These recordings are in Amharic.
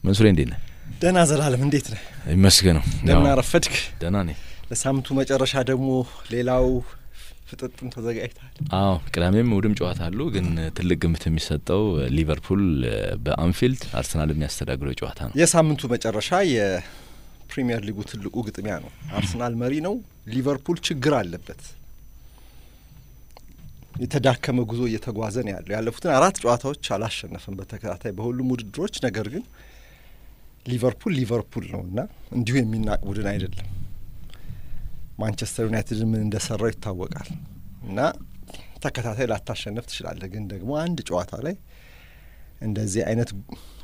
መንሱሬ እንዴት ነህ? ደህና ዘላለም እንዴት ነህ? ይመስገነው። ደህና ረፈድክ? ደህና ነኝ። ለሳምንቱ መጨረሻ ደግሞ ሌላው ፍጥጥም ተዘጋጅቷል። አዎ ቅዳሜም እሑድም ጨዋታ አሉ። ግን ትልቅ ግምት የሚሰጠው ሊቨርፑል በአንፊልድ አርሰናልን የሚያስተዳድረው ጨዋታ ነው። የሳምንቱ መጨረሻ የፕሪሚየር ሊጉ ትልቁ ግጥሚያ ነው። አርሰናል መሪ ነው፣ ሊቨርፑል ችግር አለበት። የተዳከመ ጉዞ እየተጓዘ ነው ያለው። ያለፉትን 4 ጨዋታዎች አላሸነፈም በተከታታይ በሁሉም ውድድሮች። ነገር ግን ሊቨርፑል ነውና እንዲሁ የሚናቅ ቡድን አይደለም። ማንቸስተር ዩናይትድ ምን እንደሰራው ይታወቃል። እና ተከታታይ ላታሸነፍ ትችላለህ። ግን ደግሞ አንድ ጨዋታ ላይ እንደዚህ አይነት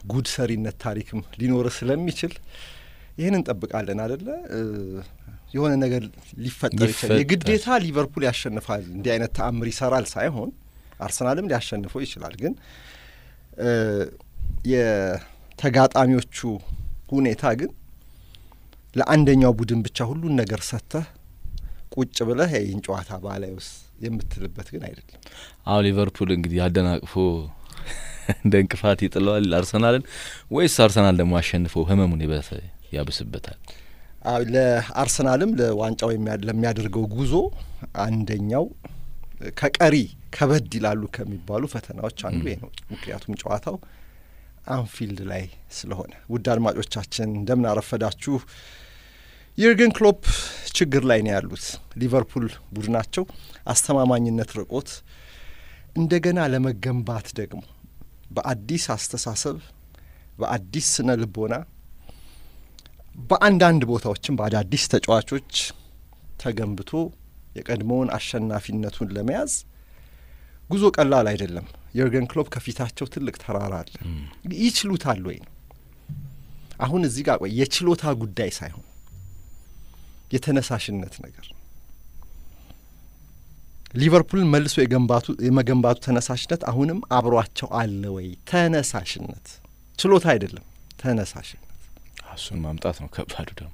ጉድ ሰሪነት ታሪክም ሊኖር ስለሚችል ይህንን እንጠብቃለን አይደለ? የሆነ ነገር ሊፈጠር ይችላል። የግዴታ ሊቨርፑል ያሸንፋል እንዲህ አይነት ተአምር ይሰራል ሳይሆን አርሰናልም ሊያሸንፈው ይችላል። ግን የተጋጣሚዎቹ ሁኔታ ግን ለአንደኛው ቡድን ብቻ ሁሉን ነገር ሰጥተህ ቁጭ ብለህ ይህን ጨዋታ ባላይውስ የምትልበት ግን አይደለም። አዎ ሊቨርፑል እንግዲህ አደናቅፎ እንደ እንቅፋት ይጥለዋል አርሰናልን፣ ወይስ አርሰናል ደግሞ አሸንፈው ህመሙን ያብስበታል? አዎ ለአርሰናልም ለዋንጫው ለሚያደርገው ጉዞ አንደኛው ከቀሪ ከበድ ይላሉ ከሚባሉ ፈተናዎች አንዱ ይሄ ነው። ምክንያቱም ጨዋታው አንፊልድ ላይ ስለሆነ። ውድ አድማጮቻችን እንደምን አረፈዳችሁ። የርገን ክሎፕ ችግር ላይ ነው ያሉት። ሊቨርፑል ቡድናቸው አስተማማኝነት ርቆት እንደገና ለመገንባት ደግሞ በአዲስ አስተሳሰብ በአዲስ ስነ ልቦና በአንዳንድ ቦታዎችም በአዳዲስ ተጫዋቾች ተገንብቶ የቀድሞውን አሸናፊነቱን ለመያዝ ጉዞ ቀላል አይደለም። የርገን ክሎፕ ከፊታቸው ትልቅ ተራራ አለ። ይችሉታል ወይ ነው አሁን እዚህ ጋር የችሎታ ጉዳይ ሳይሆን የተነሳሽነት ነገር። ሊቨርፑልን መልሶ የመገንባቱ ተነሳሽነት አሁንም አብሯቸው አለ ወይ? ተነሳሽነት ችሎታ አይደለም፣ ተነሳሽነት እሱን ማምጣት ነው ከባዱ። ደግሞ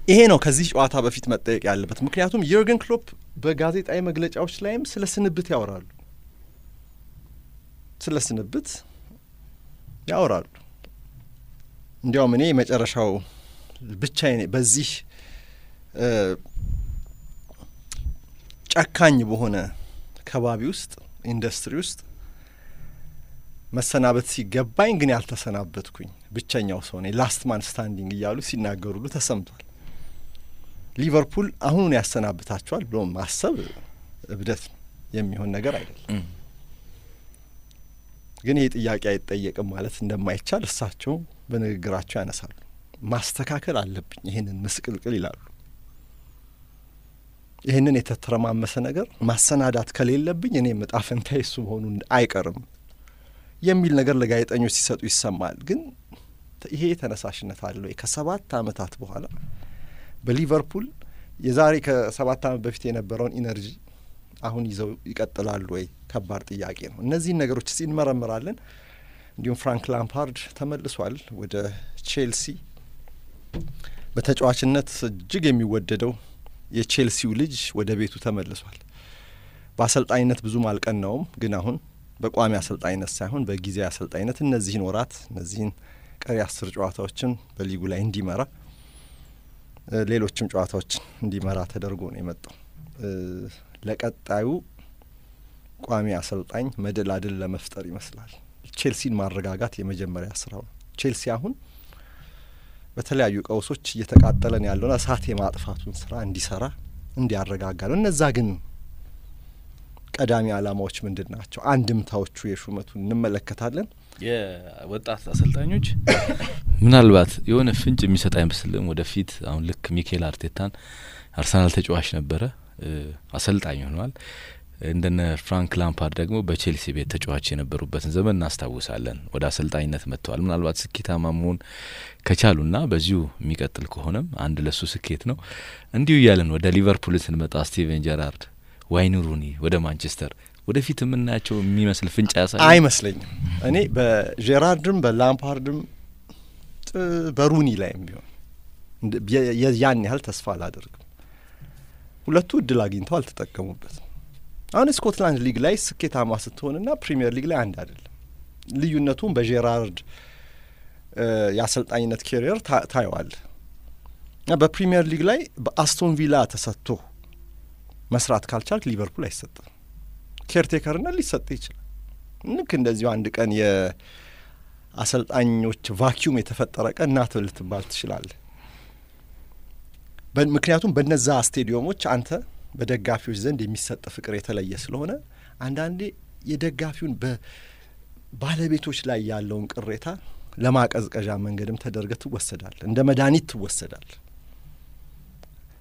ይሄ ነው ከዚህ ጨዋታ በፊት መጠየቅ ያለበት። ምክንያቱም የርገን ክሎፕ በጋዜጣዊ መግለጫዎች ላይም ስለ ስንብት ያወራሉ፣ ስለ ስንብት ያወራሉ። እንዲያውም እኔ የመጨረሻው ብቻዬን በዚህ ጨካኝ በሆነ ከባቢ ውስጥ ኢንዱስትሪ ውስጥ መሰናበት ሲገባኝ ግን ያልተሰናበትኩኝ ብቸኛው ሰው ነኝ፣ ላስት ማን ስታንዲንግ እያሉ ሲናገሩ ሁሉ ተሰምቷል። ሊቨርፑል አሁኑን ያሰናብታቸዋል ብሎ ማሰብ እብደት ነው፣ የሚሆን ነገር አይደለም። ግን ይህ ጥያቄ አይጠየቅም ማለት እንደማይቻል እሳቸው በንግግራቸው ያነሳሉ። ማስተካከል አለብኝ ይህንን ምስቅልቅል ይላሉ። ይህንን የተተረማመሰ ነገር ማሰናዳት ከሌለብኝ እኔ ዕጣ ፈንታዬ እሱ መሆኑን አይቀርም የሚል ነገር ለጋዜጠኞች ሲሰጡ ይሰማል። ግን ይሄ ተነሳሽነት አለ ወይ? ከ7 ዓመታት በኋላ በሊቨርፑል የዛሬ ከ7 ዓመት በፊት የነበረውን ኢነርጂ አሁን ይዘው ይቀጥላሉ ወይ? ከባድ ጥያቄ ነው። እነዚህን ነገሮች እስቲ እንመረምራለን። እንዲሁም ፍራንክ ላምፓርድ ተመልሷል ወደ ቼልሲ። በተጫዋችነት እጅግ የሚወደደው የቼልሲው ልጅ ወደ ቤቱ ተመልሷል። በአሰልጣኝነት ብዙም አልቀናውም፣ ግን አሁን በቋሚ አሰልጣኝነት ሳይሆን በጊዜያዊ አሰልጣኝነት እነዚህን ወራት እነዚህን ቀሪ 10 ጨዋታዎችን በሊጉ ላይ እንዲመራ ሌሎችም ጨዋታዎችን እንዲመራ ተደርጎ ነው የመጣው። ለቀጣዩ ቋሚ አሰልጣኝ መደላድል ለመፍጠር ይመስላል። ቼልሲን ማረጋጋት የመጀመሪያ ስራው። ቼልሲ አሁን በተለያዩ ቀውሶች እየተቃጠለን ያለውና እሳት የማጥፋቱን ስራ እንዲሰራ እንዲያረጋጋ ነው። እነዛ ግን ቀዳሚ ዓላማዎች ምንድን ናቸው? አንድምታዎቹ የሹመቱን እንመለከታለን። የወጣት አሰልጣኞች ምናልባት የሆነ ፍንጭ የሚሰጥ አይመስልም ወደፊት። አሁን ልክ ሚኬል አርቴታን አርሰናል ተጫዋች ነበረ፣ አሰልጣኝ ሆኗል። እንደነ ፍራንክ ላምፓርድ ደግሞ በቼልሲ ቤት ተጫዋች የነበሩበትን ዘመን እናስታውሳለን። ወደ አሰልጣኝነት መጥተዋል። ምናልባት ስኬታማ መሆን ከቻሉና በዚሁ የሚቀጥል ከሆነም አንድ ለሱ ስኬት ነው። እንዲሁ እያለን ወደ ሊቨርፑል ስንመጣ ስቲቨን ጀራርድ፣ ዋይን ሩኒ ወደ ማንቸስተር ወደፊት የምናያቸው የሚመስል ፍንጫ ያሳያል አይመስለኝም። እኔ በጀራርድም በላምፓርድም በሩኒ ላይም ቢሆን ያን ያህል ተስፋ አላደርግም። ሁለቱ እድል አግኝተው አልተጠቀሙበትም። አሁን ስኮትላንድ ሊግ ላይ ስኬታማ ስትሆንና ፕሪሚየር ሊግ ላይ አንድ አይደለም። ልዩነቱም በጀራርድ የአሰልጣኝነት ኬሪየር ታየዋል። በፕሪሚየር ሊግ ላይ በአስቶን ቪላ ተሰጥቶ መስራት ካልቻልክ ሊቨርፑል አይሰጥም። ኬርቴከርነት ሊሰጥ ይችላል። ልክ እንደዚሁ አንድ ቀን የአሰልጣኞች ቫኪዩም የተፈጠረ ቀን ናት ልትባል ትችላለህ። ምክንያቱም በነዛ ስቴዲየሞች አንተ በደጋፊዎች ዘንድ የሚሰጥ ፍቅር የተለየ ስለሆነ አንዳንዴ የደጋፊውን በባለቤቶች ላይ ያለውን ቅሬታ ለማቀዝቀዣ መንገድም ተደርገህ ትወሰዳለህ፣ እንደ መድኃኒት ትወሰዳለህ።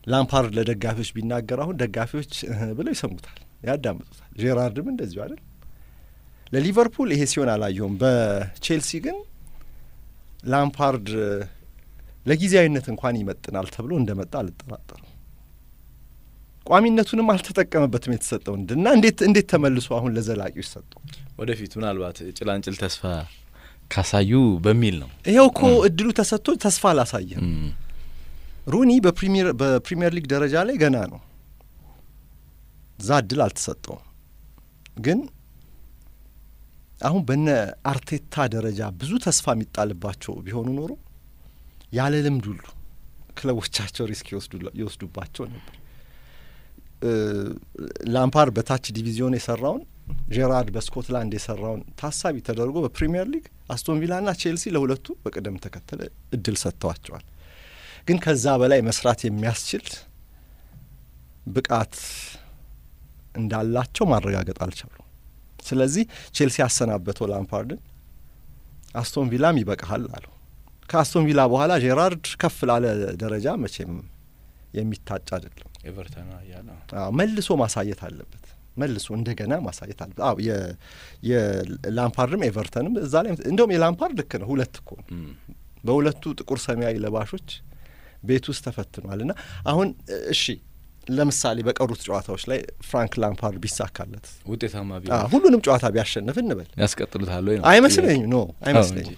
ላምፓርድ ለደጋፊዎች ቢናገር አሁን ደጋፊዎች ብለው ይሰሙታል፣ ያዳምጡታል። ጄራርድም እንደዚሁ አይደል? ለሊቨርፑል ይሄ ሲሆን አላየሁም። በቼልሲ ግን ላምፓርድ ለጊዜያዊነት እንኳን ይመጥናል ተብሎ እንደመጣ አልጠራጠርም። ቋሚነቱንም አልተጠቀመበትም የተሰጠው እና እንዴት ተመልሶ አሁን ለዘላቂው ይሰጠው? ወደፊት ምናልባት ጭላንጭል ተስፋ ካሳዩ በሚል ነው። ይሄው እኮ እድሉ ተሰጥቶ ተስፋ አላሳየም። ሩኒ በፕሪሚየር ሊግ ደረጃ ላይ ገና ነው፣ እዛ እድል አልተሰጠውም። ግን አሁን በነ አርቴታ ደረጃ ብዙ ተስፋ የሚጣልባቸው ቢሆኑ ኖሮ ያለ ልምድ ሁሉ ክለቦቻቸው ሪስክ ይወስዱባቸው ነበር። ላምፓርድ በታች ዲቪዚዮን የሰራውን ጄራርድ በስኮትላንድ የሰራውን ታሳቢ ተደርጎ በፕሪሚየር ሊግ አስቶን ቪላና ቼልሲ ለሁለቱ በቅደም ተከተለ እድል ሰጥተዋቸዋል። ግን ከዛ በላይ መስራት የሚያስችል ብቃት እንዳላቸው ማረጋገጥ አልቻሉም። ስለዚህ ቼልሲ ያሰናበተው ላምፓርድን፣ አስቶን ቪላም ይበቃሃል አለው። ከአስቶን ቪላ በኋላ ጄራርድ ከፍ ላለ ደረጃ መቼም የሚታጭ አይደለም። ኤቨርተን ያለ መልሶ ማሳየት አለበት፣ መልሶ እንደገና ማሳየት አለበት። የላምፓርድም ኤቨርተንም እዛ ላይ እንደውም የላምፓርድ ልክ ነው፣ ሁለት እኮ በሁለቱ ጥቁር ሰማያዊ ለባሾች ቤት ውስጥ ተፈትኗል። እና አሁን እሺ ለምሳሌ በቀሩት ጨዋታዎች ላይ ፍራንክ ላምፓርድ ቢሳካለት ውጤታማ ሁሉንም ጨዋታ ቢያሸንፍ እንበል ያስቀጥሉታል ወይ? አይመስለኝም። ኖ አይመስለኝም።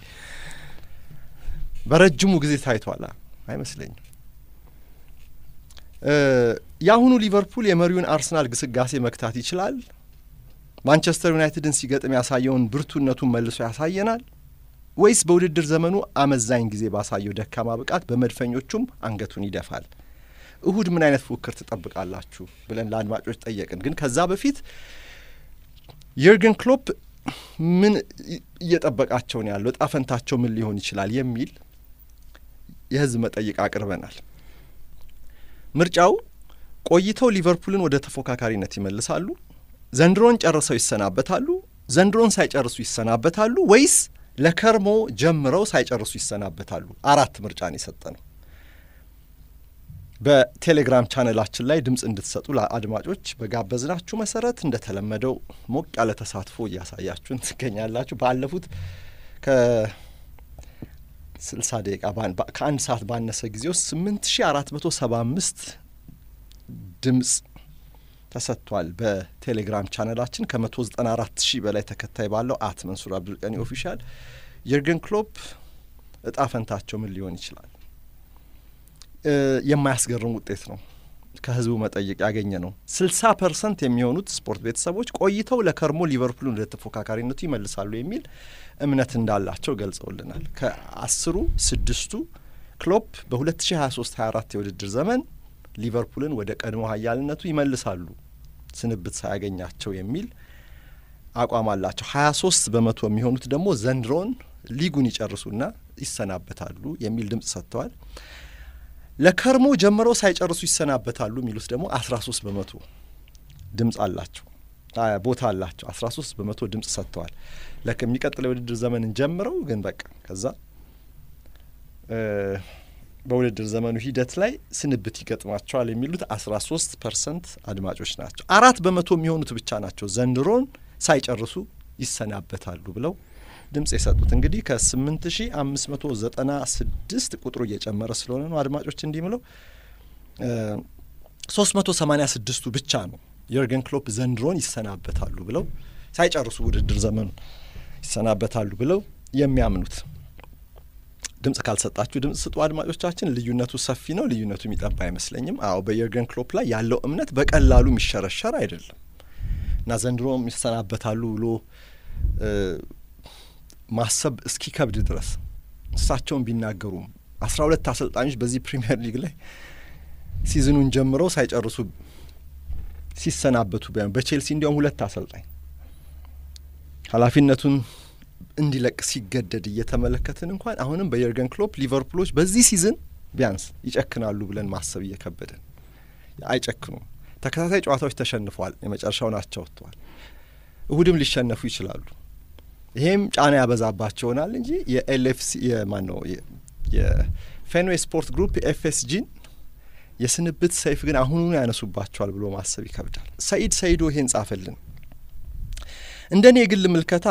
በረጅሙ ጊዜ ታይቷል አይመስለኝም። የአሁኑ ሊቨርፑል የመሪውን አርሰናል ግስጋሴ መክታት ይችላል? ማንቸስተር ዩናይትድን ሲገጥም ያሳየውን ብርቱነቱን መልሶ ያሳየናል? ወይስ በውድድር ዘመኑ አመዛኝ ጊዜ ባሳየው ደካማ ብቃት በመድፈኞቹም አንገቱን ይደፋል? እሁድ ምን አይነት ፉክክር ትጠብቃላችሁ ብለን ለአድማጮች ጠየቅን። ግን ከዛ በፊት የርገን ክሎፕ ምን እየጠበቃቸው ነው ያለው፣ ዕጣ ፈንታቸው ምን ሊሆን ይችላል የሚል የህዝብ መጠይቅ አቅርበናል። ምርጫው ቆይተው ሊቨርፑልን ወደ ተፎካካሪነት ይመልሳሉ፣ ዘንድሮን ጨርሰው ይሰናበታሉ፣ ዘንድሮን ሳይጨርሱ ይሰናበታሉ፣ ወይስ ለከርሞ ጀምረው ሳይጨርሱ ይሰናበታሉ? 4 ምርጫ ነው የሰጠነው። በቴሌግራም ቻነላችን ላይ ድምጽ እንድትሰጡ ለአድማጮች በጋበዝናችሁ መሰረት እንደተለመደው ሞቅ ያለ ተሳትፎ እያሳያችሁን ትገኛላችሁ። ባለፉት ከ60 ደቂቃ ከአንድ ሰዓት ባነሰ ጊዜ ውስጥ 8475 ድምጽ ተሰጥቷል። በቴሌግራም ቻነላችን ከ194,000 በላይ ተከታይ ባለው መንሱር አብዱልቀኒ ኦፊሻል የርገን ክሎፕ እጣ ፈንታቸው ምን ሊሆን ይችላል? የማያስገርም ውጤት ነው። ከህዝቡ መጠይቅ ያገኘ ነው። 60% የሚሆኑት ስፖርት ቤተሰቦች ቆይተው ለከርሞ ሊቨርፑልን ወደ ተፎካካሪነቱ ይመልሳሉ የሚል እምነት እንዳላቸው ገልጸውልናል። ከ10ሩ 6ቱ ክሎፕ በ2023-24 የውድድር ዘመን ሊቨርፑልን ወደ ቀድሞ ኃያልነቱ ይመልሳሉ ስንብት ሳያገኛቸው የሚል አቋም አላቸው። 23% የሚሆኑት ደግሞ ዘንድሮን ሊጉን ይጨርሱና ይሰናበታሉ የሚል ድምጽ ሰጥተዋል። ለከርሞ ጀምረው ሳይጨርሱ ይሰናበታሉ የሚሉት ደግሞ 13% ድምጽ አላቸው፣ ቦታ አላቸው። 13% ድምጽ ሰጥተዋል። ለከሚቀጥለው የውድድር ዘመንን ጀምረው ግን በቃ ከዛ በውድድር ዘመኑ ሂደት ላይ ስንብት ይገጥማቸዋል የሚሉት 13% አድማጮች ናቸው። 4% የሚሆኑት ብቻ ናቸው ዘንድሮን ሳይጨርሱ ይሰናበታሉ ብለው ድምጽ የሰጡት። እንግዲህ ከ8596 ቁጥሩ እየጨመረ ስለሆነ ነው አድማጮች እንዲህ ብለው 386ቱ ብቻ ነው የርገን ክሎፕ ዘንድሮን ይሰናበታሉ ብለው ሳይጨርሱ ውድድር ዘመኑ ይሰናበታሉ ብለው የሚያምኑት። ድምጽ ካልሰጣችሁ ድምጽ ስጡ አድማጮቻችን። ልዩነቱ ሰፊ ነው፣ ልዩነቱ የሚጠባ አይመስለኝም። አዎ በየርገን ክሎፕ ላይ ያለው እምነት በቀላሉ የሚሸረሸር አይደለም እና ዘንድሮም ይሰናበታሉ ብሎ ማሰብ እስኪከብድ ድረስ እሳቸውን ቢናገሩም 12 አሰልጣኞች በዚህ ፕሪሚየር ሊግ ላይ ሲዝኑን ጀምረው ሳይጨርሱ ሲሰናበቱ በቼልሲ እንዲያውም 2 አሰልጣኝ ኃላፊነቱን እንዲለቅ ሲገደድ እየተመለከትን እንኳን አሁንም በየርገን ክሎፕ ሊቨርፑሎች በዚህ ሲዝን ቢያንስ ይጨክናሉ ብለን ማሰብ እየከበደን አይጨክኑም። ተከታታይ ጨዋታዎች ተሸንፈዋል፣ የመጨረሻውን አቻ ወጥተዋል። እሁድም ሊሸነፉ ይችላሉ። ይሄም ጫና ያበዛባቸው ይሆናል እንጂ የኤልኤፍሲ የማነው የፌንዌይ ስፖርት ግሩፕ የኤፍኤስጂን የስንብት ሰይፍ ግን አሁኑኑ ያነሱባቸዋል ብሎ ማሰብ ይከብዳል። ሰይዶ ይሄን ጻፈልን። እንደኔ የግል ምልከታ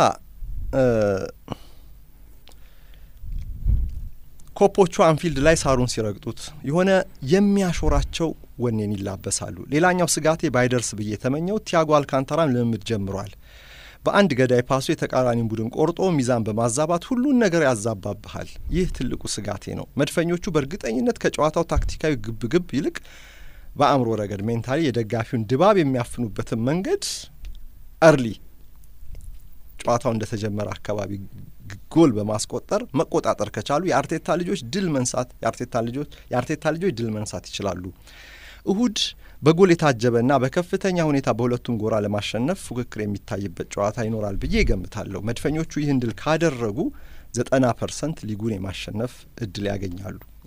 ኮፖቹ አንፊልድ ላይ ሳሩን ሲረግጡት የሆነ የሚያሾራቸው ወኔን ይላበሳሉ። ሌላኛው ስጋቴ ባይደርስ ብዬ የተመኘው ቲያጎ አልካንታራም ልምምድ ጀምሯል። በአንድ ገዳይ ፓሱ የተቃራኒን ቡድን ቆርጦ ሚዛን በማዛባት ሁሉን ነገር ያዛባብሃል። ይህ ትልቁ ስጋቴ ነው። መድፈኞቹ በእርግጠኝነት ከጨዋታው ታክቲካዊ ግብግብ ይልቅ በአእምሮ ረገድ ሜንታሊ የደጋፊውን ድባብ የሚያፍኑበትን መንገድ እርሊ ጨዋታው እንደተጀመረ አካባቢ ጎል በማስቆጠር መቆጣጠር ከቻሉ የአርቴታ ልጆች ድል መንሳት ይችላሉ። እሁድ በጎል የታጀበና በከፍተኛ ሁኔታ በሁለቱም ጎራ ለማሸነፍ ፉክክር የሚታይበት ጨዋታ ይኖራል ብዬ እገምታለሁ። መድፈኞቹ ይህን ድል ካደረጉ 90% ሊጉን የማሸነፍ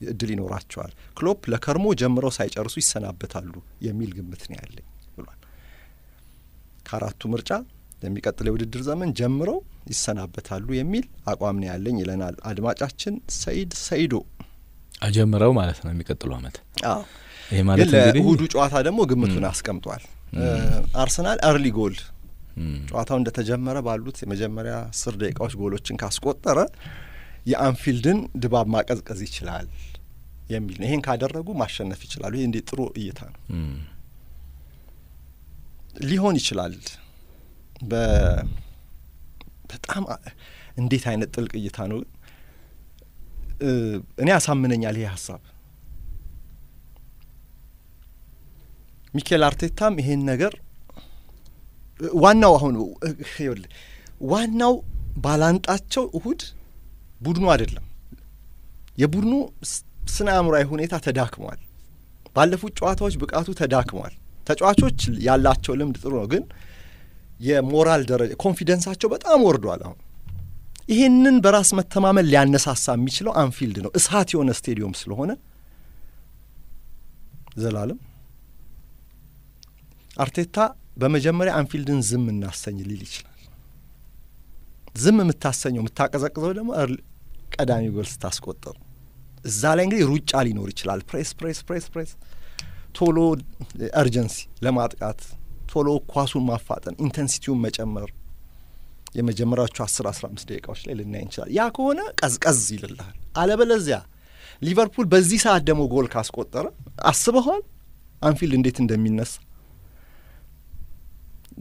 እድል ይኖራቸዋል። ክሎፕ ለከርሞ ጀምረው ሳይጨርሱ ይሰናበታሉ የሚል ግምት ነው ያለኝ ብሏል። ከአራቱ ምርጫ የሚቀጥለው የውድድር ዘመን ጀምረው ይሰናበታሉ የሚል አቋም ነው ያለኝ ይለናል አድማጫችን ሰይዶ። አጀምረው ማለት ነው የሚቀጥለው አመት። አዎ ይሄ ማለት እንግዲህ ለእሁዱ ጨዋታ ደግሞ ግምቱን አስቀምጧል። አርሰናል አርሊ ጎል ጨዋታው እንደተጀመረ ባሉት የመጀመሪያ 10 ደቂቃዎች ጎሎችን ካስቆጠረ የአንፊልድን ድባብ ማቀዝቀዝ ይችላል የሚል ነው። ይሄን ካደረጉ ማሸነፍ ይችላሉ። ይሄ እንዴት ጥሩ እይታ ነው። ሊሆን ይችላል። በጣም እንዴት አይነት ጥልቅ እይታ ነው። እኔ ያሳምነኛል ይሄ ሀሳብ። ሚኬል አርቴታም ይሄን ነገር ዋናው ባላንጣቸው እሁድ ቡድኑ አይደለም። የቡድኑ ስነ አእምሯዊ ሁኔታ ተዳክሟል። ባለፉት ጨዋታዎች ብቃቱ ተዳክሟል። ተጫዋቾች ያላቸው ልምድ ጥሩ ነው፣ ግን የሞራል ደረጃ ኮንፊደንሳቸው በጣም ወርዷል። አሁን ይሄንን በራስ መተማመን ሊያነሳሳ የሚችለው አንፊልድ ነው፣ እሳት የሆነ ስቴዲየም ስለሆነ። ዘላለም አርቴታ በመጀመሪያ አንፊልድን ዝም እናሰኝ ሊል ይችላል። ዝም የምታሰኘው የምታቀዘቅዘው ደግሞ ቀዳሚ ጎል ስታስቆጠር፣ እዛ ላይ እንግዲህ ሩጫ ሊኖር ይችላል። ፕሬስ ቶሎ አርጀንሲ ለማጥቃት ቶሎ ኳሱን ማፋጠን፣ ኢንተንሲቲውን መጨመር የመጀመሪያዎቹ 10-15 ደቂቃዎች ላይ ልናይ እንችላል። ያ ከሆነ ቀዝቀዝ ይልልሃል። አለበለዚያ ሊቨርፑል በዚህ ሰዓት ደግሞ ጎል ካስቆጠረ አስበዋል አንፊልድ እንዴት እንደሚነሳ።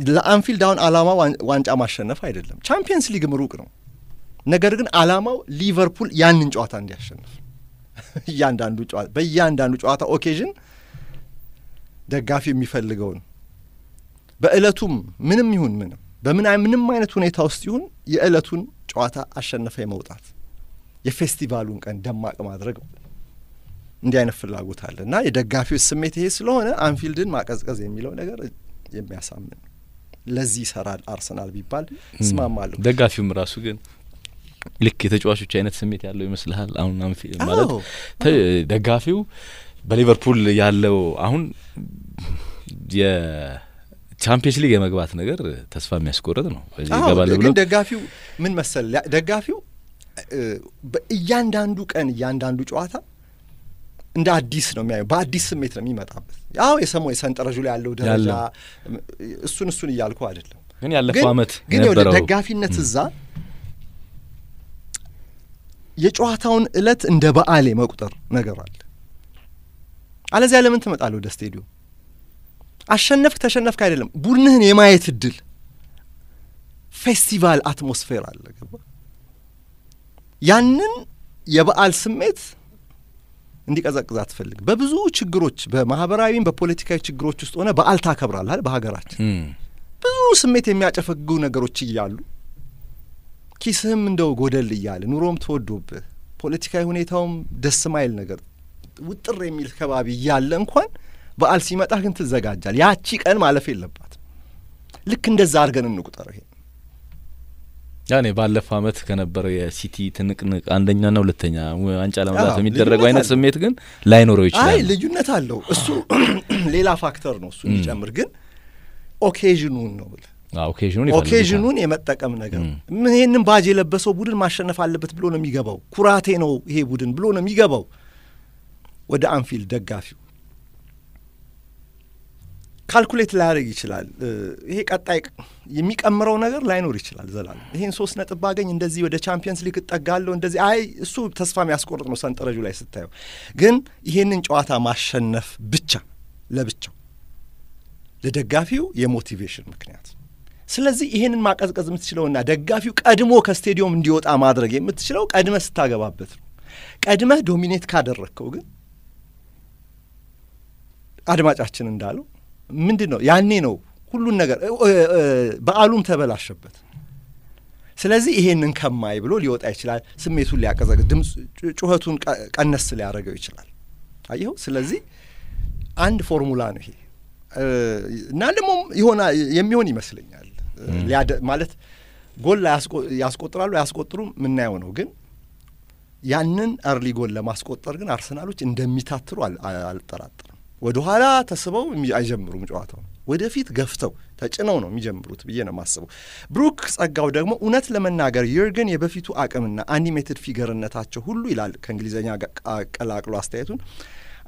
ለአንፊልድ አሁን አላማው ዋንጫ ማሸነፍ አይደለም፣ ቻምፒየንስ ሊግም ሩቅ ነው። ነገር ግን አላማው ሊቨርፑል ያንን ጨዋታ እንዲያሸንፍ በእያንዳንዱ ጨዋታ ኦኬዥን ደጋፊ የሚፈልገውን በእለቱም ምንም ይሁን ምንም አይነት ሁኔታ ውስጥ ይሁን የእለቱን ጨዋታ አሸነፈ የመውጣት የፌስቲቫሉን ቀን ደማቅ ማድረግ እንዲህ አይነት ፍላጎት አለ እና የደጋፊው ስሜት ይሄ ስለሆነ አንፊልድን ማቀዝቀዝ የሚለው ነገር የሚያሳምን ለዚህ ይሰራል አርሰናል ቢባል እስማማለሁ። ደጋፊውም ራሱ ግን ልክ የተጫዋቾች አይነት ስሜት ያለው ይመስልሃል? አሁን አንፊልድ ማለት ደጋፊው በሊቨርፑል ያለው አሁን የቻምፒየንስ ሊግ የመግባት ነገር ተስፋ የሚያስቆርጥ ነው። በዚህ ይገባል ብሎ ግን ደጋፊው ምን መሰል ደጋፊው በእያንዳንዱ ቀን እያንዳንዱ ጨዋታ እንደ አዲስ ነው የሚያየው፣ በአዲስ ስሜት ነው የሚመጣበት። ያው የሰንጠረዡ ላይ ያለው ደረጃ እሱን እያልኩ አይደለም፣ ግን ያለፈው አመት ግን ደጋፊነት እዛ የጨዋታውን እለት እንደ በዓል መቁጠር ነገር አለ። አለዚያ ለምን ትመጣለህ ወደ ስቴዲዮም? አሸነፍክ ተሸነፍክ አይደለም፣ ቡድንህን የማየት እድል ፌስቲቫል አትሞስፌር አለ። ገባ? ያንን የበዓል ስሜት እንዲቀዘቅዝ አትፈልግ። በብዙ ችግሮች በማህበራዊም በፖለቲካዊ ችግሮች ውስጥ ሆነ በዓል ታከብራለህ አይደል? በሀገራችን ብዙ ስሜት የሚያጨፈግጉ ነገሮች እያሉ ኪስህም እንደው ጎደል እያለ ኑሮም ተወዶብህ ፖለቲካዊ ሁኔታውም ደስ ማይል ነገር ውጥር የሚል ከባቢ ያለ እንኳን በዓል ሲመጣ ግን ትዘጋጃል። ያቺ ቀን ማለፍ የለባትም። ልክ እንደዛ አድርገን እንቁጠር። ይሄ ያኔ ባለፈው አመት ከነበረው የሲቲ ትንቅንቅ አንደኛና ሁለተኛ ዋንጫ ለማግኘት የሚደረገው አይነት ስሜት ግን ላይኖረው ይችላል። አይ ልዩነት አለው። እሱ ሌላ ፋክተር ነው። እሱ የሚጨምር ግን ኦኬዥኑን ነው ብለ ኦኬዥኑን የመጠቀም ነገር ይሄንን ባጅ የለበሰው ቡድን ማሸነፍ አለበት ብሎ ነው የሚገባው። ኩራቴ ነው ይሄ ቡድን ብሎ ነው የሚገባው ወደ አንፊልድ ደጋፊው። ካልኩሌት ላያደርግ ይችላል። ይሄ ቀጣይ የሚቀምረው ነገር ላይኖር ይችላል። ዘላለም ይሄን 3 ነጥብ ባገኝ እንደዚህ ወደ ቻምፒየንስ ሊግ እጠጋለሁ እንደዚህ አይ እሱ ተስፋ የሚያስቆርጥ ነው ሰንጠረዡ ላይ ስታየው። ግን ይሄንን ጨዋታ ማሸነፍ ብቻ ለብቻው ለደጋፊው የሞቲቬሽን ምክንያት። ስለዚህ ይሄንን ማቀዝቀዝ የምትችለውና ደጋፊው ቀድሞ ከስቴዲየም እንዲወጣ ማድረግ የምትችለው ቀድመ ስታገባበት ነው። ቀድመ ዶሚኔት ካደረከው ግን አድማጫችን እንዳለው ምንድነው ያኔ ነው ሁሉን ነገር በዓሉም ተበላሸበት። ስለዚህ ይሄንን ከማይ ብሎ ሊወጣ ይችላል። ስሜቱን ሊያቀዘቅዝ ድምጽ ጩኸቱን ቀነስ ሊያደርገው ይችላል። አየው። ስለዚህ አንድ ፎርሙላ ነው ይሄ እና ደግሞ የሚሆን ይመስለኛል ማለት ጎል ያስቆጥራሉ ያስቆጥሩም ምናየው ነው። ግን ያንን አርሊ ጎል ለማስቆጠር ግን አርሰናሎች እንደሚታትሩ አልጠራጠርም። ወደ ኋላ ተስበው አይጀምሩም ጨዋታው። ወደፊት ገፍተው ተጭነው ነው የሚጀምሩት ብዬ ነው ማስበው። ብሩክ ጸጋው ደግሞ እውነት ለመናገር ይርገን የበፊቱ አቅምና አኒሜትድ ፊገርነታቸው ሁሉ ይላል ከእንግሊዘኛ ቀላቅሎ አስተያየቱን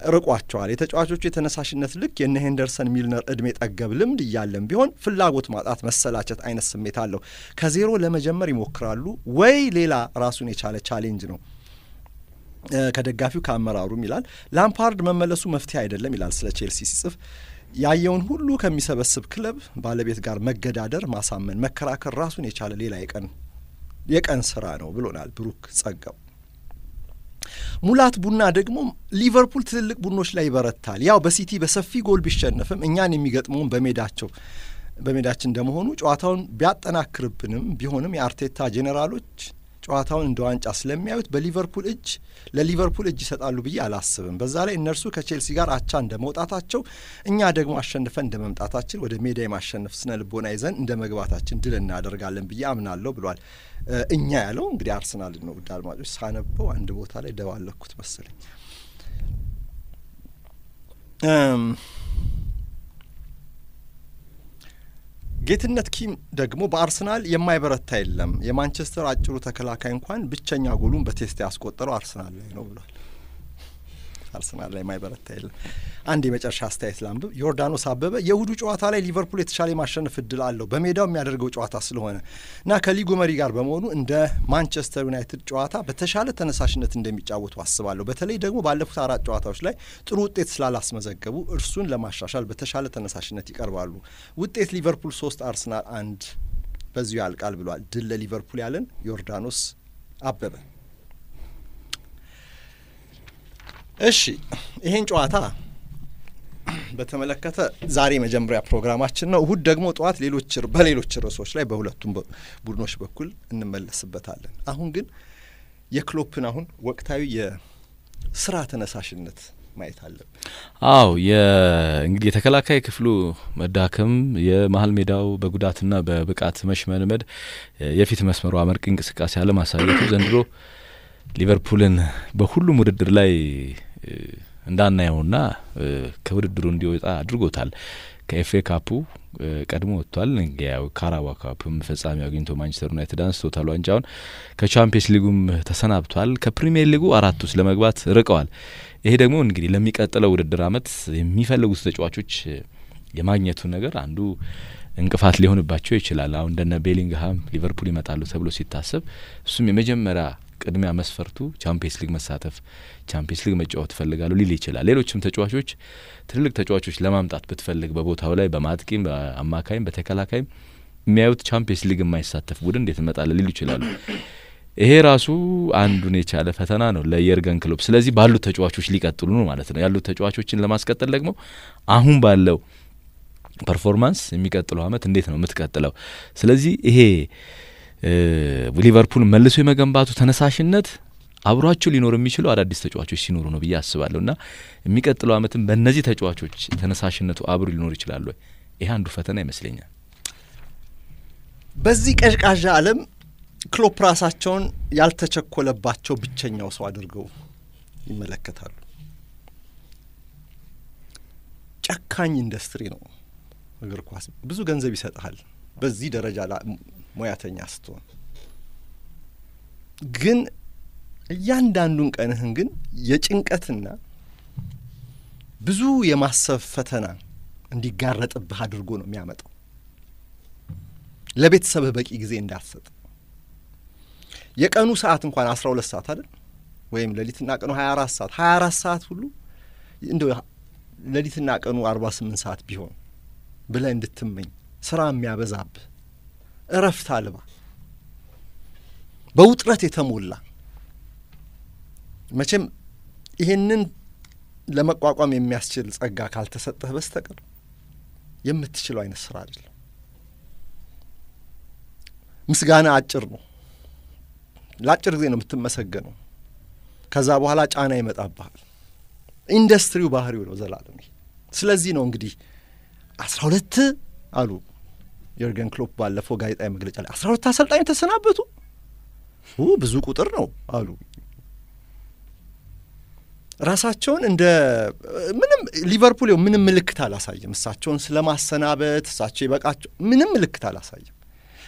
ርቋቸዋል። የተጫዋቾቹ የተነሳሽነት ልክ የነ ሄንደርሰን ሚልነር እድሜ ጠገብ ልምድ እያለም ቢሆን ፍላጎት ማጣት መሰላቸት አይነት ስሜት አለው። ከዜሮ ለመጀመር ይሞክራሉ ወይ ሌላ ራሱን የቻለ ቻሌንጅ ነው ከደጋፊው ከአመራሩም ይላል። ላምፓርድ መመለሱ መፍትሄ አይደለም ይላል ስለ ቼልሲ ሲጽፍ። ያየውን ሁሉ ከሚሰበስብ ክለብ ባለቤት ጋር መገዳደር፣ ማሳመን፣ መከራከር ራሱን የቻለ ሌላ የቀን ስራ ነው ብሎናል ብሩክ ጸጋው። ሙላት ቡና ደግሞ ሊቨርፑል ትልልቅ ቡድኖች ላይ ይበረታል። ያው በሲቲ በሰፊ ጎል ቢሸነፍም እኛን የሚገጥመውን በሜዳችን እንደመሆኑ ጨዋታውን ቢያጠናክርብንም ቢሆንም የአርቴታ ጄኔራሎች ጨዋታውን እንደ ዋንጫ ስለሚያዩት ለሊቨርፑል እጅ ይሰጣሉ ብዬ አላስብም። በዛ ላይ እነርሱ ከቼልሲ ጋር አቻ እንደመውጣታቸው እኛ ደግሞ አሸንፈን እንደመምጣታችን ወደ ሜዳ የማሸነፍ ስነ ልቦና ይዘን እንደ መግባታችን ድል እናደርጋለን ብዬ አምናለሁ ብሏል። እኛ ያለው እንግዲህ አርሰናል ነው። ውድ አድማጮች ሳነበው አንድ ቦታ ላይ ደባለኩት መሰለኝ። ጌትነት ኪም ደግሞ በአርሰናል የማይበረታ የለም፣ የማንቸስተር አጭሩ ተከላካይ እንኳን ብቸኛ ጎሉን በቴስት ያስቆጠረው አርሰናል ላይ ነው ብሏል። አርሰናል ላይ የማይበረታ የለም። አንድ የመጨረሻ አስተያየት ላንብብ። ዮርዳኖስ አበበ የእሁዱ ጨዋታ ላይ ሊቨርፑል የተሻለ ማሸነፍ እድል አለው በሜዳው የሚያደርገው ጨዋታ ስለሆነ እና ከሊጉ መሪ ጋር በመሆኑ እንደ ማንቸስተር ዩናይትድ ጨዋታ በተሻለ ተነሳሽነት እንደሚጫወቱ አስባለሁ። በተለይ ደግሞ ባለፉት 4 ጨዋታዎች ላይ ጥሩ ውጤት ስላላስመዘገቡ እርሱን ለማሻሻል በተሻለ ተነሳሽነት ይቀርባሉ። ውጤት ሊቨርፑል 3 አርሰናል 1 በዚሁ ያልቃል ብሏል። ድል ለሊቨርፑል ያለን ዮርዳኖስ አበበ። እሺ ይሄን ጨዋታ በተመለከተ ዛሬ መጀመሪያ ፕሮግራማችን ነው። እሁድ ደግሞ ጠዋት በሌሎች ርዕሶች ላይ በሁለቱም ቡድኖች በኩል እንመለስበታለን። አሁን ግን የክሎፕን አሁን ወቅታዊ የስራ ተነሳሽነት ማየት አለብን። አዎ እንግዲህ የተከላካይ ክፍሉ መዳከም፣ የመሀል ሜዳው በጉዳትና በብቃት መሽመልመድ፣ የፊት መስመሩ አመርቂ እንቅስቃሴ አለማሳየቱ ዘንድሮ ሊቨርፑልን በሁሉም ውድድር ላይ እንዳናየውና ከውድድሩ እንዲወጣ አድርጎታል። ከኤፍኤ ካፑ ቀድሞ ወጥቷል። ያው ካራባ ካፕም ፍጻሜ አግኝቶ ማንቸስተር ዩናይትድ አንስቶታል ዋንጫውን። ከቻምፒየንስ ሊጉም ተሰናብቷል። ከፕሪሚየር ሊጉ 4 ውስጥ ለመግባት ርቀዋል። ይሄ ደግሞ እንግዲህ ለሚቀጥለው ውድድር አመት የሚፈልጉት ተጫዋቾች የማግኘቱ ነገር አንዱ እንቅፋት ሊሆንባቸው ይችላል። አሁን እንደነ ቤሊንግሃም ሊቨርፑል ይመጣሉ ተብሎ ሲታሰብ እሱም የመጀመሪያ ቅድሚያ መስፈርቱ ቻምፒየንስ ሊግ መሳተፍ፣ ቻምፒየንስ ሊግ መጫወት ፈልጋሉ ሊል ይችላል። ሌሎችም ተጫዋቾች ትልልቅ ተጫዋቾች ለማምጣት ብትፈልግ በቦታው ላይ በማጥቂም በአማካይም በተከላካይም የሚያዩት ቻምፒየንስ ሊግ የማይሳተፍ ቡድን እንዴት መጣለ ሊሉ ይችላሉ። ይሄ ራሱ አንዱን የቻለ ፈተና ነው ለየርገን ክሎፕ። ስለዚህ ባሉት ተጫዋቾች ሊቀጥሉ ነው ማለት ነው። ያሉት ተጫዋቾችን ለማስቀጠል ደግሞ አሁን ባለው ፐርፎርማንስ የሚቀጥለው አመት እንዴት ነው የምትቀጥለው? ስለዚህ ይሄ ሊቨርፑል መልሶ የመገንባቱ ተነሳሽነት አብሯቸው ሊኖር የሚችለው አዳዲስ ተጫዋቾች ሲኖሩ ነው ብዬ አስባለሁና የሚቀጥለው አመትም በእነዚህ ተጫዋቾች ተነሳሽነቱ አብሮ ሊኖር ይችላል ወይ? ይሄ አንዱ ፈተና ይመስለኛል። በዚህ ቀዥቃዣ ዓለም ክሎፕ ራሳቸውን ያልተቸኮለባቸው ብቸኛው ሰው አድርገው ይመለከታሉ። ጨካኝ ኢንዱስትሪ ነው እግር ኳስ። ብዙ ገንዘብ ይሰጣል በዚህ ደረጃ ሙያተኛ ስትሆን፣ ግን እያንዳንዱን ቀንህን ግን የጭንቀትና ብዙ የማሰብ ፈተና እንዲጋረጥብህ አድርጎ ነው የሚያመጣው። ለቤተሰብህ በቂ ጊዜ እንዳትሰጥ። የቀኑ ሰዓት እንኳን 12 ሰዓት አይደል ወይም ሌሊትና ቀኑ 24 ሰዓት ሁሉ እንደው ሌሊትና ቀኑ 48 ሰዓት ቢሆን ብለህ እንድትመኝ ስራ የሚያበዛብህ እረፍት አልባ በውጥረት የተሞላ መቼም ይሄንን ለመቋቋም የሚያስችል ጸጋ ካልተሰጠህ በስተቀር የምትችለው አይነት ስራ አይደለም። ምስጋና አጭር ነው። ለአጭር ጊዜ ነው የምትመሰገነው። ከዛ በኋላ ጫና ይመጣብሃል። ኢንዱስትሪው ባህሪው ነው ዘላለም። ስለዚህ ነው እንግዲህ 12 አሉ የርገን ክሎፕ ባለፈው ጋዜጣዊ መግለጫ ላይ 12 አሰልጣኝ ተሰናበቱ። ብዙ ቁጥር ነው አሉ። ራሳቸውን እንደ ምንም ሊቨርፑል ምንም ምልክት አላሳየም። እሳቸውን ስለማሰናበት እሳቸው ይበቃቸው ምንም ምልክት አላሳየም።